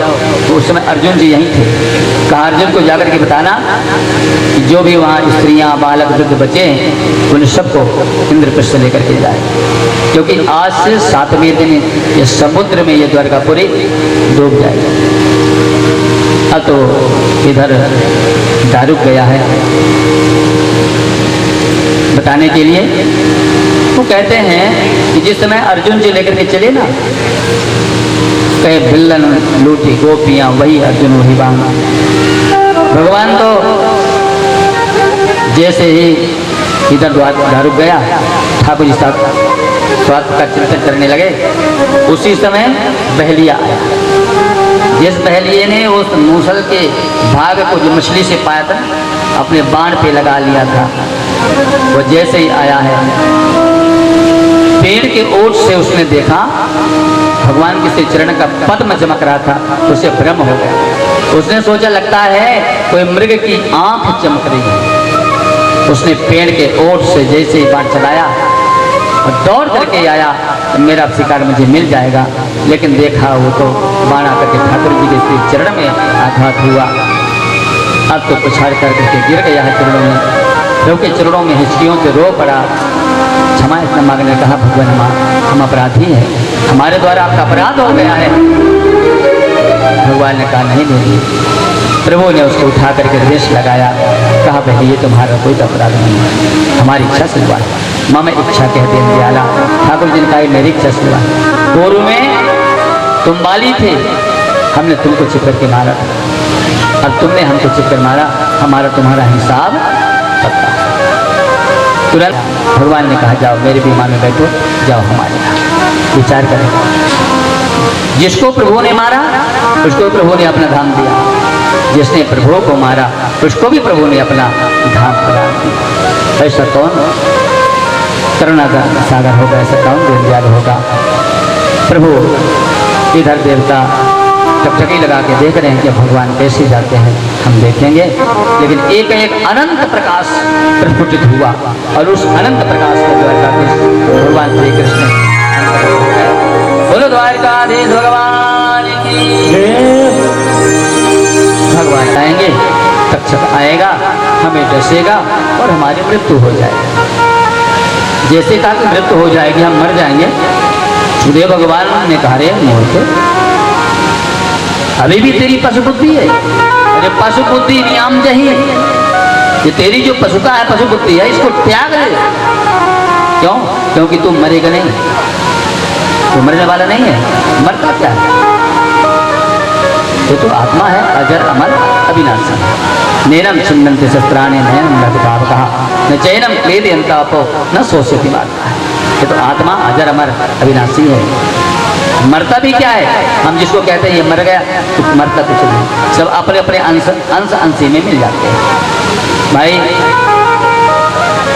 तो उस समय अर्जुन जी यहीं थे, कहा अर्जुन को जाकर के बताना कि जो भी वहाँ स्त्रियाँ बालक वृद्ध बचे हैं उन सबको इंद्रप्रस्थ से लेकर के जाए, क्योंकि आज से 7वें दिन ये समुद्र में ये द्वारकापुरी डूब जाएगी। अब तो इधर दारुक गया है बताने के लिए। वो कहते हैं कि जिस समय अर्जुन जी लेकर के चले ना, कहे भिल्लन लूटी गोपियां वही अर्जुन वही बाण। भगवान तो जैसे ही इधर दारुक गया, ठाकुर जी साथ स्वार्थ का चिंतन करने लगे, उसी समय बहलिया आया। जिस बहलिए ने उस मूसल के भाग को जो मछली से पाया था अपने बाण पे लगा लिया था, वो जैसे ही आया है पेड़ के ओट से उसने देखा भगवान के श्री चरण का पद्म चमक रहा था, तो उसे भ्रम हो गया। उसने सोचा लगता है कोई मृग की आंख चमक रही है। उसने पेड़ के ओट से जैसे ही बाण चलाया और दौड़ करके आया तो मेरा शिकार मुझे मिल जाएगा, लेकिन देखा वो तो बाण आकर के ठाकुर जी के श्री चरण में आघात हुआ। अब तो पछाड़ करके गिर गया है चरणों में, क्योंकि चरणों में हिचकियों से रो पड़ा। क्षमा इतना मांगने कहा भगवान हम अपराधी हैं, हमारे द्वारा आपका अपराध हो गया है। भगवान ने कहा नहीं देंगे। प्रभु ने उसको उठा करके रेस लगाया, कहा भाई ये तुम्हारा कोई अपराध नहीं है, हमारी इच्छा से हुआ है। मम इच्छा कह दे दयाला। ठाकुर जी ने कहा मेरी इच्छा सुना। पूर्व में तुम बाली थे, हमने तुमको चिपकर के मारा, अब तुमने हमको चिपकर मारा, हमारा तुम्हारा हिसाब पक्का। तुरंत भगवान ने कहा जाओ मेरे विमान में बैठो, जाओ हमारे यहाँ विचार करें। जिसको प्रभु ने मारा उसको प्रभु ने अपना धाम दिया, जिसने प्रभु को मारा उसको भी प्रभु ने अपना धाम प्रदान दिया। ऐसा कौन करुणा का सागर होगा, ऐसा कौन दीनदयाल होगा। प्रभु इधर देवता टकटकी लगा के देख रहे हैं कि भगवान कैसे जाते हैं, हम देखेंगे। लेकिन एक एक अनंत प्रकाश प्रस्फुटित हुआ और उस अनंत प्रकाश के द्वारकाधीश भगवान श्री कृष्ण बोलो द्वारकाधीश भगवान की जय। भगवान आएंगे, तक्षक आएगा, हमें डसेगा और हमारी मृत्यु हो जाएगी। जैसे कहा कि मृत्यु हो जाएगी, हम मर जाएंगे। सुदेव भगवान ने कहा रे मूर्ख, अभी भी तेरी पशु बुद्धि है। अरे पशु बुद्धि नियम जही, ये तेरी जो पशुता है, पशु बुद्धि है, इसको त्याग दे। क्यों? क्योंकि तू मरेगा नहीं, तू मरने वाला नहीं है। मरता क्या है? ये तो आत्मा है, अजर अमर अविनाशी। नैनम छिन्नन्ति शस्त्राणि नैनम कहा न चैनम क्लेदयन्तापो न शोष्यति मात्रा। ये तो आत्मा अजर अमर अविनाशी है। मरता भी क्या है? हम जिसको कहते हैं ये मर गया, तो मरता कुछ नहीं, सब अपने अपने अंश अंशी में मिल जाते हैं। भाई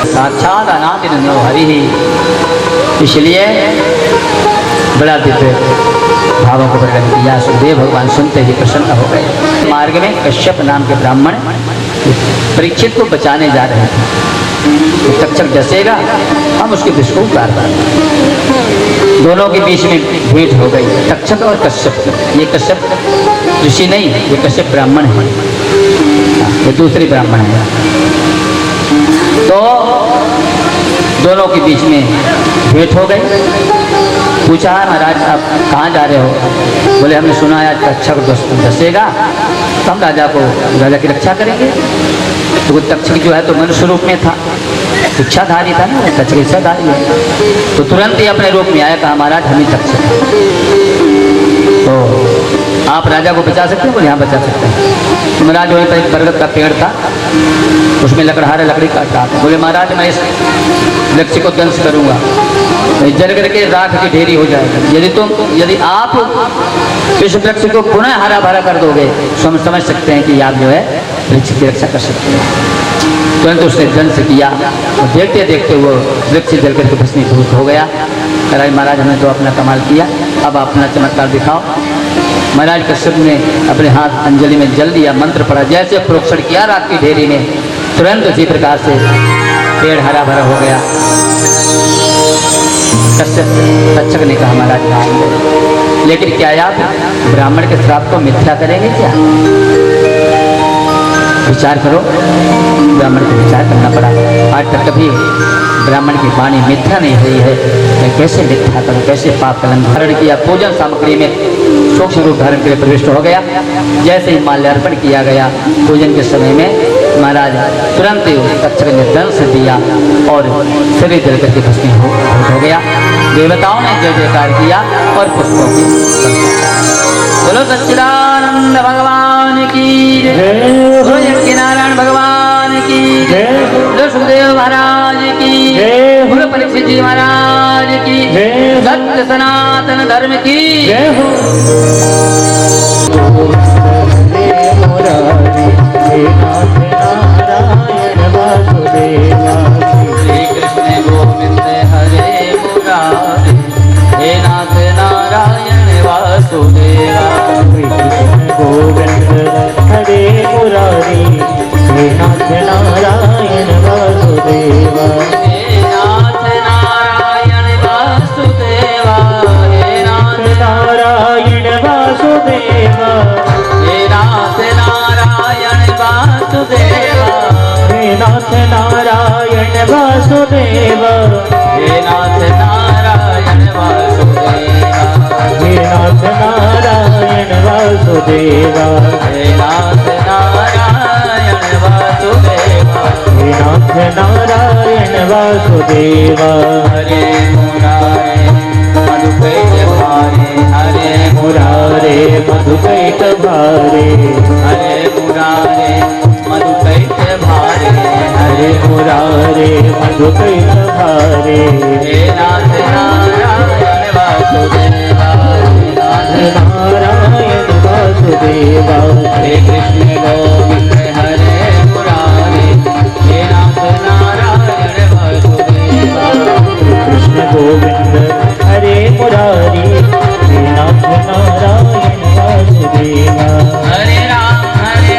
साक्षात अनादि नंदो हरि ही, इसलिए बड़ा दिव्य भावों को प्रकट किया। सुखदेव भगवान सुनते ही प्रसन्न हो गए। मार्ग में कश्यप नाम के ब्राह्मण परीक्षित को बचाने जा रहे थे। तक्षक डसेगा, हम उसके विष को उतार देंगे। दोनों के बीच में भेंट हो गई, तक्षक और कश्यप। ये कश्यप ऋषि नहीं, ये कश्यप ब्राह्मण है, ये दूसरे ब्राह्मण है। तो दोनों के बीच में भेंट हो गई। पूछा महाराज आप कहाँ जा रहे हो? बोले हमने सुना है आज तक्षक डसेगा, तो हम राजा की रक्षा करेंगे। तो वो तक्षक जो है तो मनुष्य रूप में था, शिक्षाधारी था ना, तक्षक शिक्षाधारी है। तो तुरंत ही अपने रूप में आया, कहा महाराज हम ही तक्षक हैं, तो आप राजा को बचा सकते हैं? बोले हाँ बचा सकते हैं। तो महाराज वहीं पर एक बरगद का पेड़ था, उसमें लकड़हारा लकड़ी काटता था। बोले महाराज मैं इस वृक्ष को दंश करूंगा, जल करके राख की ढेरी हो जाएगी। यदि आप इस वृक्ष को पुनः हरा भरा कर दोगे तो हम समझ सकते हैं कि आप जो है वृक्ष की रक्षा कर सकते हैं। तुरंत उसने दंश किया और देखते देखते वो वृक्ष जल करके भस्मीभूत हो गया। महाराज हमने तो अपना कमाल किया, अब अपना चमत्कार दिखाओ। महाराज कश्यप ने अपने हाथ अंजलि में जल दिया, मंत्र पढ़ा, जैसे प्रोक्षण किया राख की ढेरी में, तुरंत उसी प्रकार से पेड़ हरा भरा हो गया। तक्षक ने कहा महाराज खाएंगे, लेकिन क्या आप ब्राह्मण के श्राप को मिथ्या करेंगे क्या? विचार करो, ब्राह्मण को विचार करना पड़ा। आज तक कभी ब्राह्मण की वाणी मिथ्या नहीं हुई है, मैं कैसे मिथ्या करूं, कैसे पाप कलंक धारण किया। पूजन सामग्री में सूक्ष्म रूप धारण के लिए प्रविष्ट हो गया। जैसे ही माल्यार्पण किया गया पूजन के समय में महाराज तुरंत ही तक्षक ने दंश दिया और शरीर जल करके भस्मीभूत हो गया। देवताओं ने जय जयकार किया और पुष्पों की बोलो सच्चिदानंद भगवान की जय, बोलो यज्ञनारायण भगवान की जय, बोलो सुखदेव महाराज की जय, बोलो परीक्षित जी महाराज की जय, सत्य सनातन धर्म की जय हो। श्री कृष्ण गोविंद हरे मुरारी, हे नाथ नारायण वासुदेवा। श्री कृष्ण गोविंद हरे मुरारी, हे नाथ नारायण वासुदेवा। हे नाथ नारायण वासुदेवा, हे नाथ नारायण वासुदेवा, हे नाथ नारायण वासुदेवा, हे नाथ नारायण वासुदेवा, हे नाथ नारायण वासुदेवा, हे नाथ नारायण वासुदेवा, हे नाथ नारायण वासुदेवा, हे नाथ नारायण वासुदेव हरे मुरारे मधुकैट भारे हरे मुरारे मधुकैट भारे हरे मुरारे मधुकैट भारे हरे मुरारे मधुकैट भारे हे नाथ नारायण वासुदेव हे नाथ नारायण वासुदेव हे कृष्ण गोविंद हरे मुरारे हे नाथ नारायण वासुदेव कृष्ण गोविंद हरे मुरारी हे नाथ नारायण वासुदेव हरे राम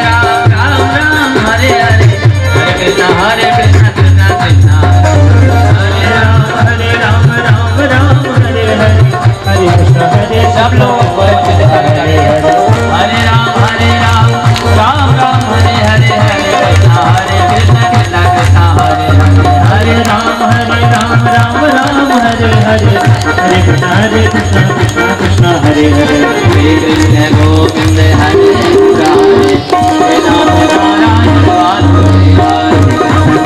राम राम हरे हरे हरे कृष्ण कृष्ण कृष्ण हरे राम राम हरे हरे हरे कृष्ण हरे सब लोग हरे हरे राम राम राम हरे हरे हरे कृष्ण कृष्ण कृष्ण हरे हरे हरे राम राम हरे हरे हरे कृष्ण कृष्ण कृष्ण हरे हरे श्री कृष्ण गोविंद हरे मुरारे हे नाथ नारायण वासुदेव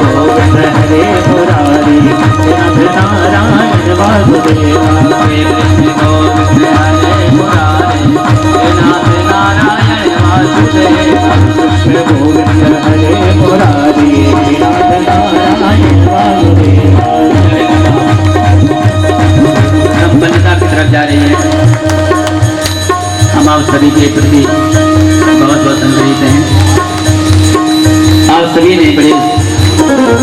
गोविंद हरे मुरारी हे नाथ नारायण वासुदेव श्री कृष्ण गोविंद हरे मुरारे हे नाथ नारायण वासुदेव कृष्ण गोविंद हरे मुरारी हे नाथ नारायण वासुदेव संपन्नता की तरफ जा रही है। हम आप सभी के प्रति बहुत बहुत अनुग्रहित हैं। आप सभी ने बड़ी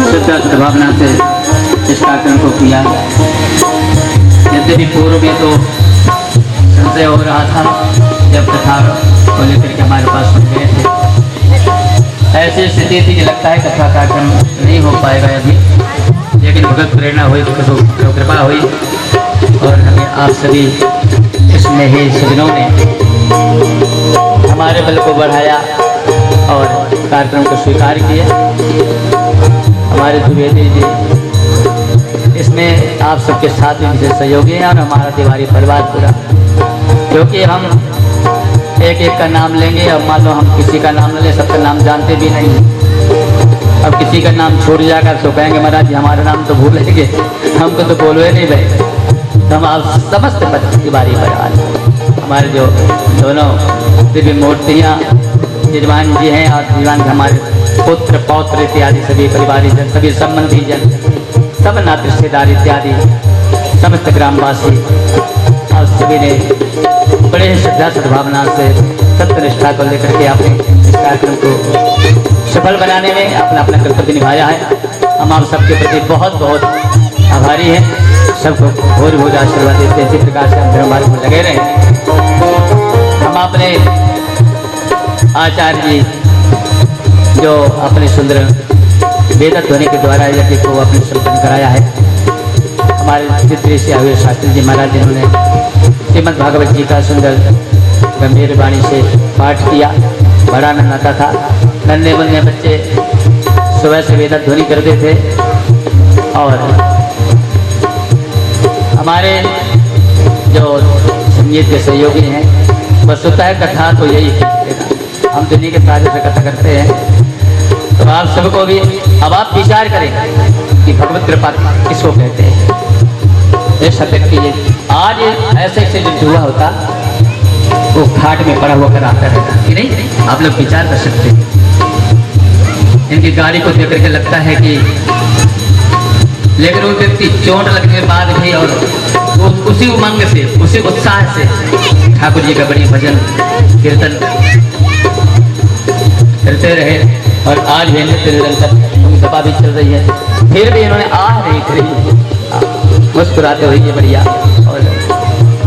श्रद्धा सद्भावना से इस कार्यक्रम को किया। यद्यपि पूर्व में तो संशय हो रहा था जब कथा को लेकर के हमारे पास सुन गए थे। ऐसी स्थिति थी कि लगता है कथा कार्यक्रम नहीं हो पाएगा अभी, लेकिन भगत प्रेरणा हुई तो कृपा हुई और हमें आप सभी इसमें ही सज्जनों ने हमारे बल को बढ़ाया और कार्यक्रम को स्वीकार किया। हमारे द्विवेदी जी इसमें आप सबके साथ में विशेष सहयोगी हैं और हमारा तिवारी परिवार पूरा, क्योंकि हम एक एक का नाम लेंगे। अब मान लो हम किसी का नाम न ले, सबका नाम जानते भी नहीं। अब किसी का नाम छूट जाकर तो कहेंगे महाराज जी हमारा नाम तो भूल लेंगे, हमको तो बोलो ही नहीं भाई। तो हम आप समस्त तिवारी परिवार, हमारे जो दोनों दिव्य मूर्तियाँ यजमान जी हैं और यजमान हमारे पुत्र पौत्र इत्यादि सभी परिवारीजन, सभी संबंधी जन, सब नात रिश्तेदार इत्यादि समस्त ग्रामवासी आप सभी ने बड़े श्रद्धा सद्भावना से सत्यनिष्ठा को लेकर के आपने इस कार्यक्रम को सफल बनाने में अपना अपना कर्तव्य निभाया है। हम आप सबके प्रति बहुत बहुत आभारी हैं। सबको भोज भोज आशीर्वाद देते हैं। इसी प्रकार से हम धर्म मार्ग में लगे रहे। हम अपने आचार्य जी जो अपने सुंदर वेद ध्वनि के द्वारा यज्ञ को अपने संपन्न कराया है, हमारे चित्र से आवे शास्त्री जी महाराज जिन्होंने श्रीमद् भागवत जी का सुंदर गंभीर वाणी से पाठ किया। बड़ा आनंद आता था। नन्हे मुन्ने बच्चे सुबह से वेद ध्वनि करते थे और हमारे जो संगीत के सहयोगी हैं बस होता है कथा तो यही है। हम दुनिया के कार्य से कथा करते हैं। तो आप सबको भी अब आप विचार करें कि भगवत कृपा किसको कहते हैं। एक सत्य की आज ऐसे ऐसे जो जुआ होता वो घाट में पड़ा हुआ कर आता रहता कि नहीं, आप लोग विचार कर सकते हैं। इनकी गाड़ी को देख करके लगता है कि, लेकिन वो व्यक्ति चोट लगने के बाद भी और वो उसी उमंग से उसी उत्साह से ठाकुर जी का बड़ी भजन कीर्तन करते रहे। और आज भी नित्य निरंतर उनकी सभा भी चल रही है, फिर भी इन्होंने आह नहीं करी, मुस्कुराते हुए ये बढ़िया और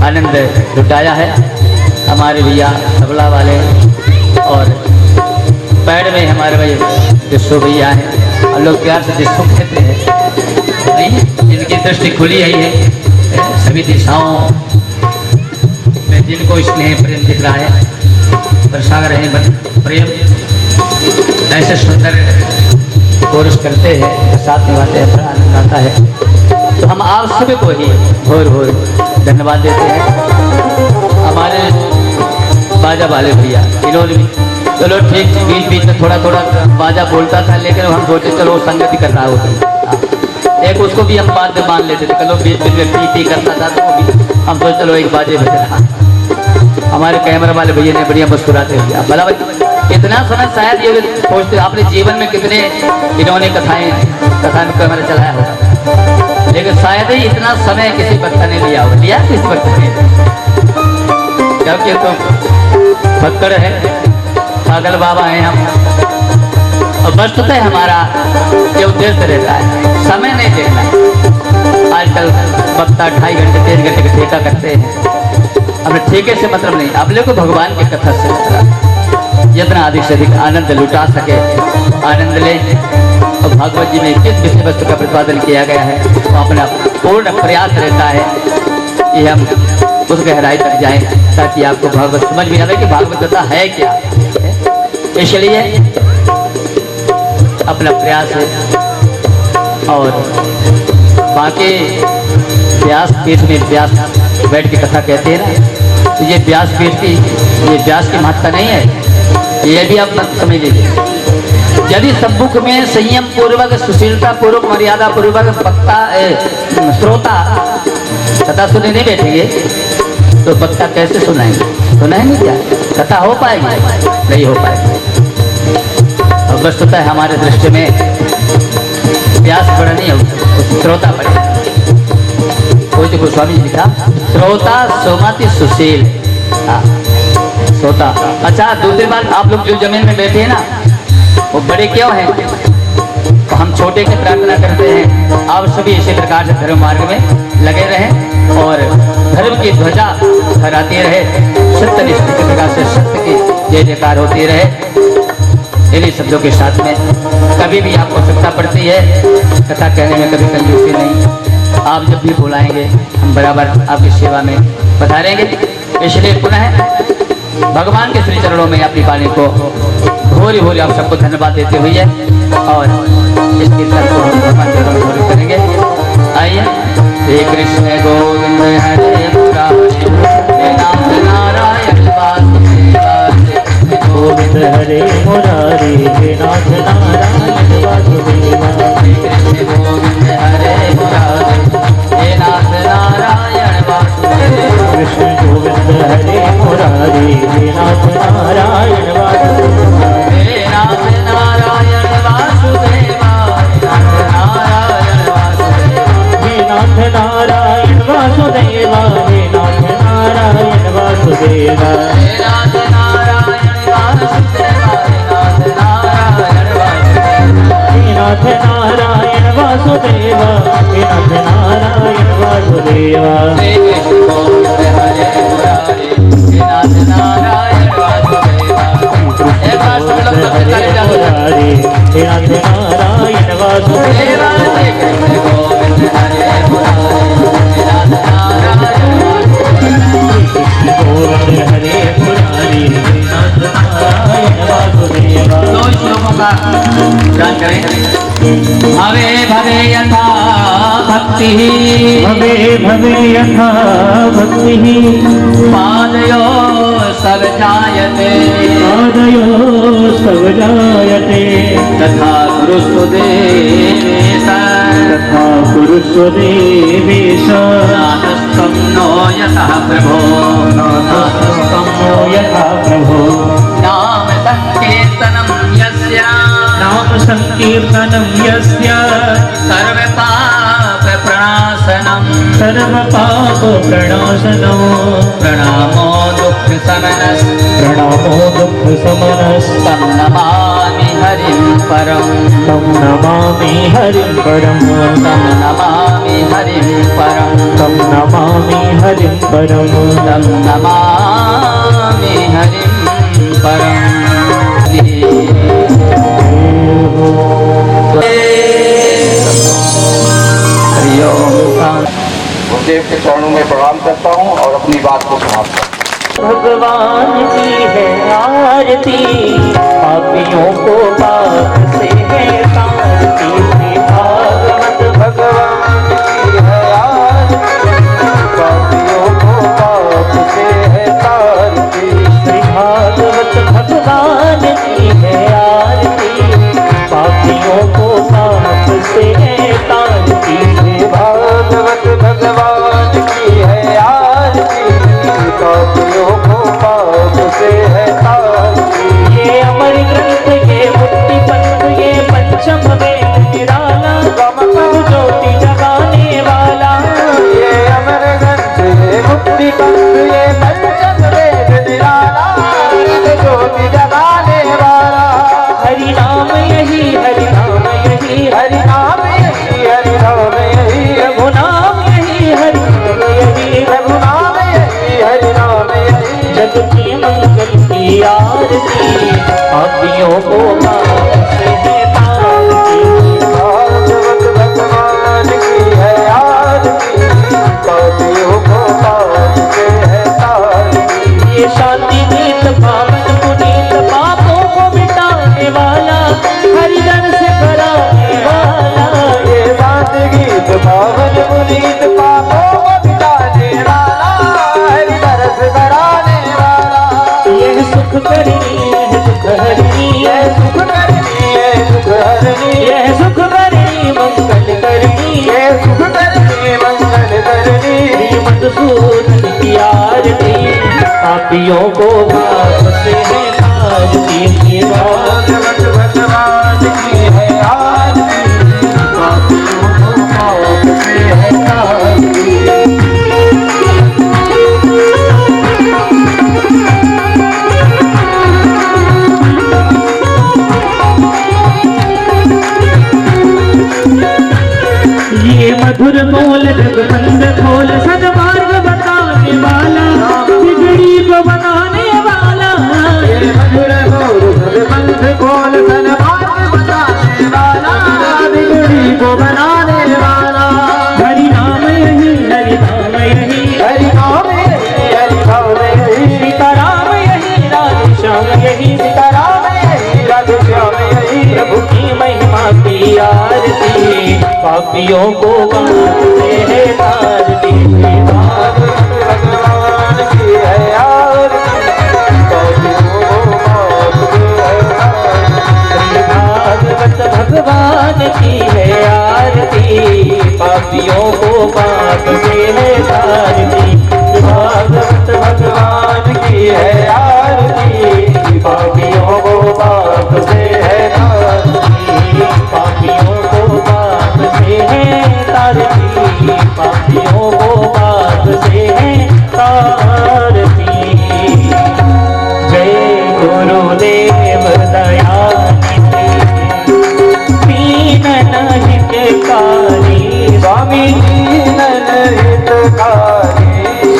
आनंद लुटाया है। हमारे भैया तबला वाले और पैड में हमारे भाई जिसो भैया हैं, और लोग प्यार से जिसको कहते हैं, नहीं जिनकी दृष्टि खुली है सभी दिशाओं में, जिनको स्नेह प्रेम दिख रहा है, बरसा रहे प्रेम ऐसे सुंदर कोरस करते हैं, साथ निभाते हैं, बड़ा आनंद आता है। तो हम आप सभी को ही भोर भोर धन्यवाद देते हैं। हमारे बाजा वाले भैया इन्होंने भी चलो ठीक बीच बीच में थोड़ा थोड़ा बाजा बोलता था, लेकिन हम सोचे चलो संगति कर रहा होता। एक उसको भी हम बात में मान लेते थे, चलो बीच में पी करता था तो भी हम सोच चलो एक बाजे बज रहा। हमारे कैमरा वाले भैया ने बढ़िया मुस्कुराते हुए भला भाई इतना समय शायद ये सोचते अपने जीवन में कितने इन्होंने कथा में कैमरा चलाया होगा, लेकिन शायद ही इतना समय किसी भक्त ने लिया होगा। लिया किस भक्त ने? जबकि तुम भक्कड़ है, पागल बाबा हैं हम। और वस्तुतः हमारा ये उद्देश्य रहता है समय नहीं देखना। आजकल वक्ता 2.5 घंटे 3 घंटे का ठेका करते हैं, हमें ठेके से मतलब नहीं, अपने को भगवान की कथा से मतलब जितना अधिक से अधिक आनंद लुटा सके आनंद ले। और भागवत जी में किस विषय वस्तु का प्रतिपादन किया गया है तो अपना पूर्ण प्रयास रहता है कि हम उस गहराई तक जाएं ताकि आपको भागवत समझ में आवे कि भागवत कथा है क्या। इसलिए अपना प्रयास है। और बाकी व्यास पीठ में व्यास बैठ के कथा कहते हैं ना, तो ये व्यास पीठ की ये व्यास की महत्ता नहीं है, ये भी आप समझ लीजिए। यदि सम्मुख में संयम पूर्वक सुशीलता पूर्वक मर्यादा पूर्वक वक्ता श्रोता कथा सुनने नहीं बैठेंगे तो वक्ता कैसे सुनाएंगे? सुनाएंगे क्या? कथा हो पाएगी? नहीं हो पाएगी। और वस्तुतः हमारे दृष्टि में व्यास बड़ा नहीं होगा, श्रोता बड़े। कोई तो गोस्वामी जी लिखा श्रोता सोमति सुशील। हाँ श्रोता। अच्छा दूसरी बात, आप लोग जो जमीन में बैठे हैं ना वो बड़े क्यों हैं? तो हम छोटे की प्रार्थना करते हैं आप सभी इसी प्रकार से धर्म मार्ग में लगे रहें और धर्म की ध्वजा फहराती रहे, सत्यनिष्ठ के प्रकार से सत्य की जय जयकार होती रहे। इन्हीं शब्दों के साथ में कभी भी आपको आवश्यकता पड़ती है कथा कहने में कभी कंजूसी नहीं। आप जब भी बुलाएंगे हम बराबर आपकी सेवा में पधारेंगे। इसलिए पुनः भगवान के श्री चरणों में अपनी वाणी को भोरी भोरी आप सबको धन्यवाद देते हुए और इस कीर्तन को भगवान के चरणों में करेंगे। आइए श्री कृष्ण गोविंद हरे मुरारी नाथ नारायण वासुदेव गोविंद हरे मुरारी हे नाथ नारायण वासुदेवा। श्री कृष्ण गोविंद हरे मुरारी हे नाथ नारायण वासुदेव। कृष्ण गोविंद हरे मुरारी हे नाथ नारायण वासुदेवा। हे नाथ नारायण वासुदेवा। हे नाथ नारायण वासुदेवा। हे नाथ नारायण वासुदेवा। हे नाथ नारायण वासुदेवा। हे नाथ नारायण वासुदेवा। हे नाथ नारायण वासुदेवा। हे नाथ नारायण वासुदेवा। श्री कृष्ण गोविंद हरे मुरारी हे नाथ नारायण वासुदेवा। एक बार सब लोग ताली बजाओ। हे नाथ नारायण वासुदेवा। श्री कृष्ण गोविंद हरे मुरारी हे नाथ नारायण वासुदेवा। गोविंद हरे मुरारी हे नाथ नारायण वासुदेवा। दो श्लोकों का ध्यान करें। भवे भवे यथा भक्ति भवे भवे यथा भक्ति पादयो सब जायते पादयो सब जायते तथा कुरुष्व देवेश तथा कुरुष्व देवेश नातस्त्वं नो यथा प्रभो नातस्त्वं नो यथा प्रभो नाम संकीर्तनं यस्य नाम संकीर्तनं यस्य सर्वपाप प्रणाशनं सर्वपाप प्रणाशनं प्रणामो दुःख शमनस् प्रणामो दुःख समनस् तं नमामि हरिं परं तं नमामि हरिं परं तं नमामि हरिं परं तं नमामि हरिं परं तं नमामि हरिं परं हरि ओम। गुरुदेव के चरणों में प्रणाम करता हूँ और अपनी बात को समाप्त करता हूँ। भगवान की है आरती पापियों को पाप से है तारती भागवत भगवान की है आरती पापियों को पाप से है तारती श्री भागवत भगवान की है आरती पापियों को पाप से है तारती को पाप से है तारती। भागवत भगवान की है आरती, पापियों को पाप से है तारती। ये शांति गीत पावन पुनीत पापों को मिटाने वाला, हरिजन से कराने वाला। ये शांति गीत पावन पुनीत पापों को मिटाने वाला, हरिजन से कराने वाला। यह सुख करनी है दुख हरनी, यह सुख करनी है सुख हरनी, यह सुख करनी मंगल करनी। यह सुख करनी मंगल करनी। श्री मधुसूदन की आरती, पापियों को पाप से है तारती। भागवत भगवान की है आरती, पापियों को पाप से है तारती। ये मधुर बोल जगबंद खोल, सदमार्ग बताने वाला, बिगड़ी को बनाने वाला। ये मधुर बोल सदबंध खोल, सन्मार्ग बताने वाला, बिगड़ी को बनाने वाला। हरि नाम यही, हरि नाम यही, हरि नाम यही, हरि नाम यही। सीताराम यही, राधे श्याम यही, सीताराम यही, राधे श्याम यही। प्रभु की महिमा की आरती, पापियों को बात से है तारती। भागवत भगवान की है आरती, पापियों को पाप से है तारती। भागवत भगवान की है आरती, पापियों को पाप से है तारती। भागवत भगवान की है आरती, पापियों को पाप से है तारती। पापियों को पाप से है तारती, पापियों को पाप से है तारती। जय गुरुदेव दयानिधि, दीनन हितकारी। स्वामी दीनन हितकारी,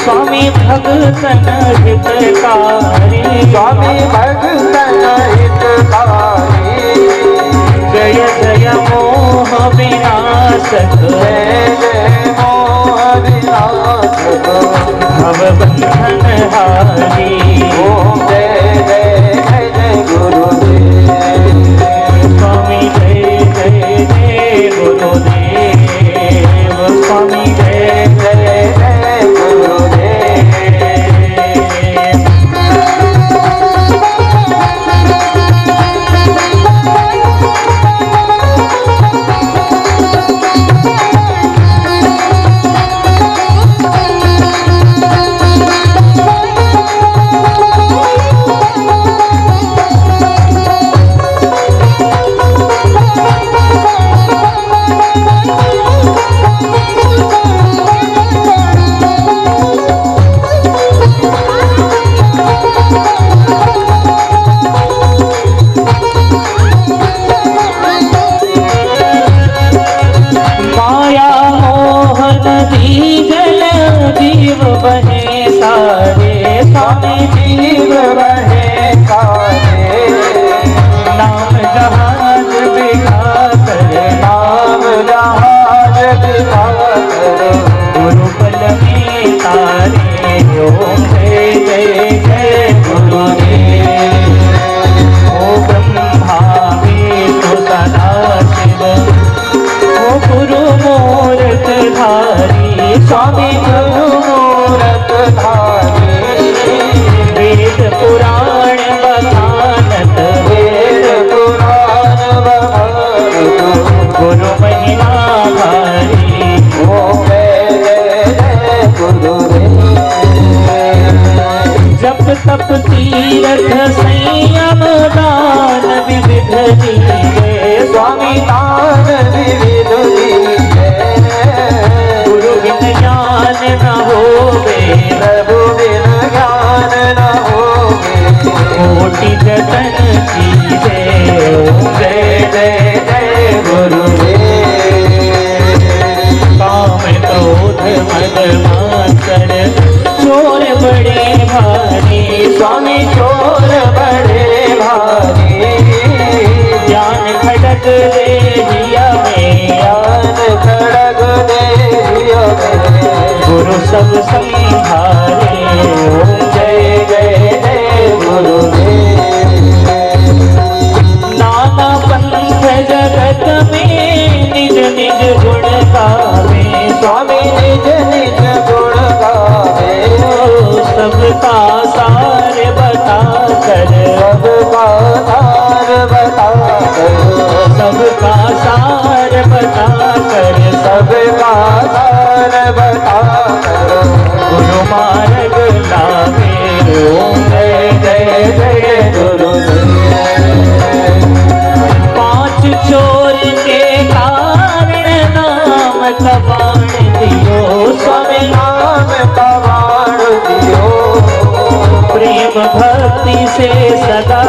स्वामी भगतन हितकारी। स्वामी भगतन हितकारी। जय जय मोह विनाशक, जय जय मोह विनाशक, भवबंधन हारी। ओम जय जय जय जय गुरुदेव। स्वामी जय जय जय गुरुदेव, स्वामी जय जय जय गुरुदेव। माया मोह नदी जल जीव बहे सारे। स्वामी जीव बहे सारे, नाम जहाज बिगाकर, नाम जहाज बिगाकर, गुरुकुल में तारे। ओम जय जय जय गुरुदेव। ओ ब्रह्मा विष्णु सदा शिव, ओ गुरु मूर्त धारी। स्वामी गुरु मूरत धारी। वेद पुराण बखानत, वेद पुराण बखानत, गुरु महिमा भारी। ओम जय जय जय गुरुदेव। जप तप तीरथ संयम दान विविध दीजे। स्वामी दान विविध दीजे। गुरु बिन ज्ञान न होवे, प्रभु बिन ज्ञान न होवे। कोटि जतन कीजे। ओम जय जय जय गुरुदेव। काम क्रोध मद मात्सर, चोर बड़े भारी। स्वामी चोर बड़े भारी। खड़ग दे जिया में, ज्ञान खड़ग दे जिया में, गुरु सब संहारे। ओम जय जय जय गुरुदेव। नाना पंथ जगत में निज निज गुण गावे, स्वामी निज निज गुण गावे, सबका सार बता कर, सबका सार बता कर, सबका सार बता कर, सबका सार बता कर, गुरु मार्ग लावे। ओम जय जय जय गुरुदेव। पांच चोर के कारण नाम का बाण दियो, स्वामी नाम का बाण दियो, प्रेम भक्ति से सदा,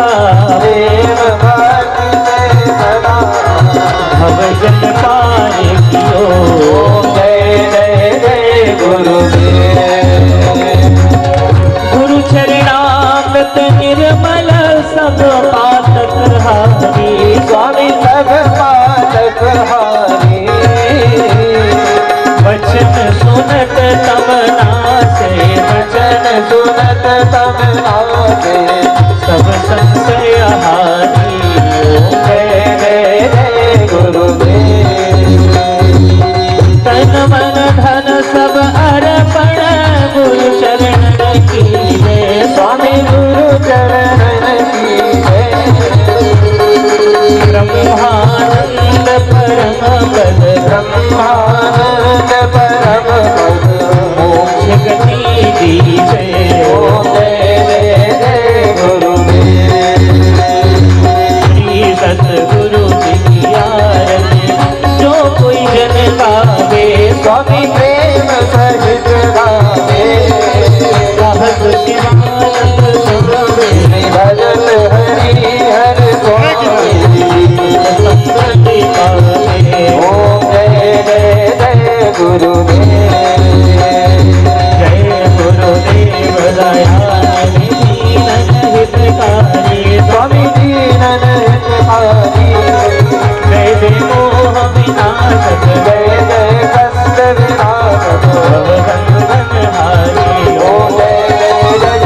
प्रेम भक्ति से सदा, भवजन पार कियो। जय जय जय गुरुदेव। गुरु चरणामृत निर्मल सब पातक हारी, स्वामी सब पातक हारी, वचन सुनत तमना से, वचन सुनत तब नाचे, सब संशय हारी। जय जय जय गुरुदेव। तन मन धन सब अर्पण गुरु शरण की जय। स्वामी गुरु चरण की जय। ब्रह्मानंद परम पद, ब्रह्मानंद परम पद, मोक्ष गति दी जय। ओम जय जय जय गुरुदेव। श्री सतगुरु की आरती जो कोई जन गावे, स्वामी प्रेम सहित गावे, कहत शिवानंद सुगमे, भजन हरि हर स्वामी, संगति पावे। ओम जय जय जय गुरुदेव। जय गुरुदेव दयानिधि दीन हितकारी, स्वामी दीनन हितकारी, जय जय मोह विनाशक, जय जय कष्ट विनाशक, भवबंधन हारी। ओम जय जय जय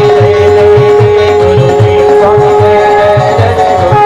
जय जय गुरुदेव, स्वामी जय जय जय जय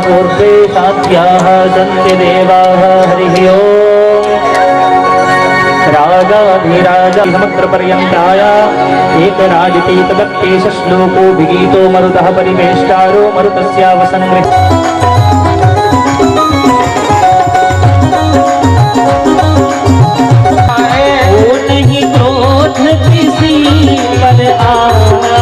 मूर्ते साध्याः सन्ति देवाः हरिः ओम् रागाधिराज समग्रपर्यन्ताय एकराजितीतदप्येष श्लोको विगीतो मरुतः परिवेष्टारो मरुतस्यावसङ्गृह्य नहीं क्रोध किसी पर आए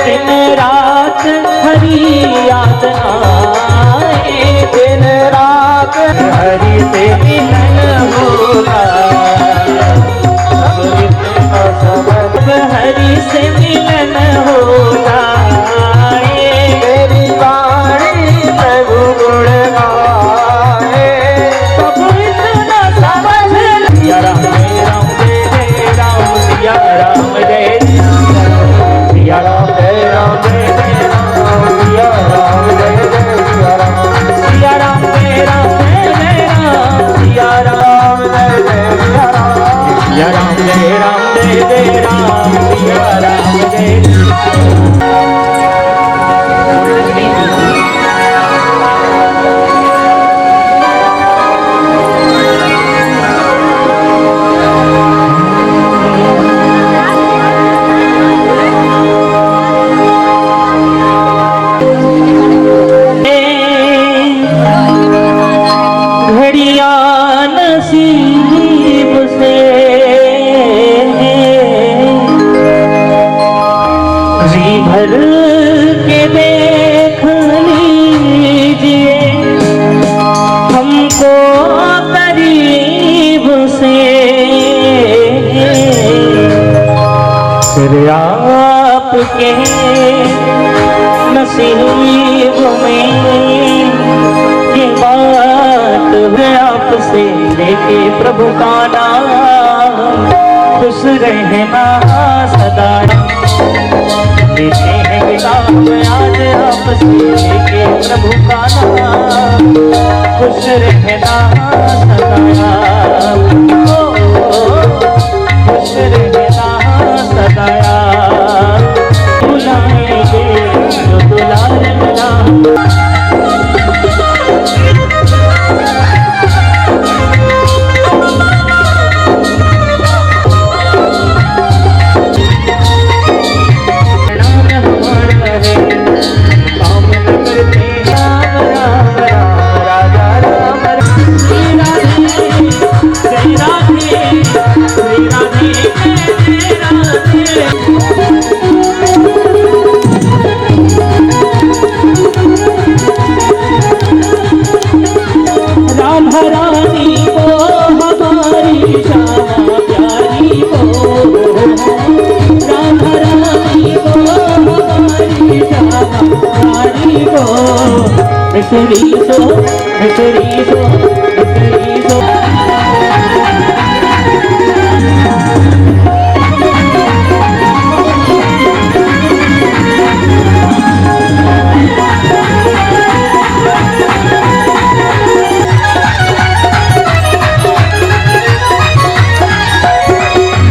दिन रात हरी याद आए दिन रात हरी से मिलन होगा हरी से मिलन होगा तेरी वाणी प्रभु गुण गाए सिया राम जय राम सिया राम जय सिया राम जय राम सिया राम जय सिया राम जय राम सिया राम जय सिया राम जय राम सिया राम जय नसीब से जी भर के देख लीजिए हमको करीब से फिर आपके नसीब में ये बात है आपसे लेके प्रभु का नाम खुश रहना सदा लेते हैं किताब आज आपसे लेके प्रभु का नाम खुश रहना सदा खुश रहना सदा बुलाएंगे जो दुलार मिला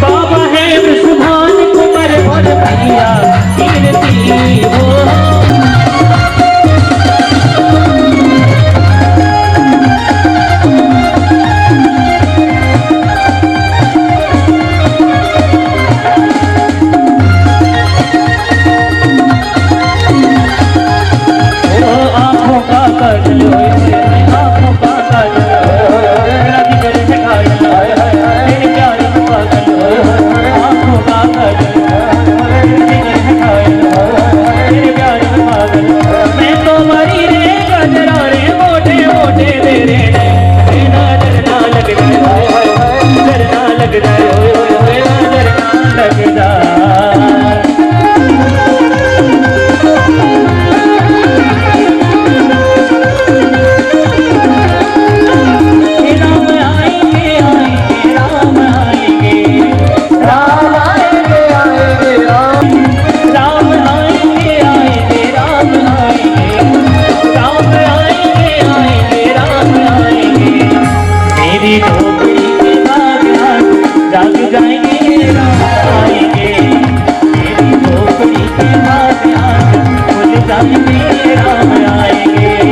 बाबा है वृषभान कुमार और भैया कीर्ति हो लग रहा है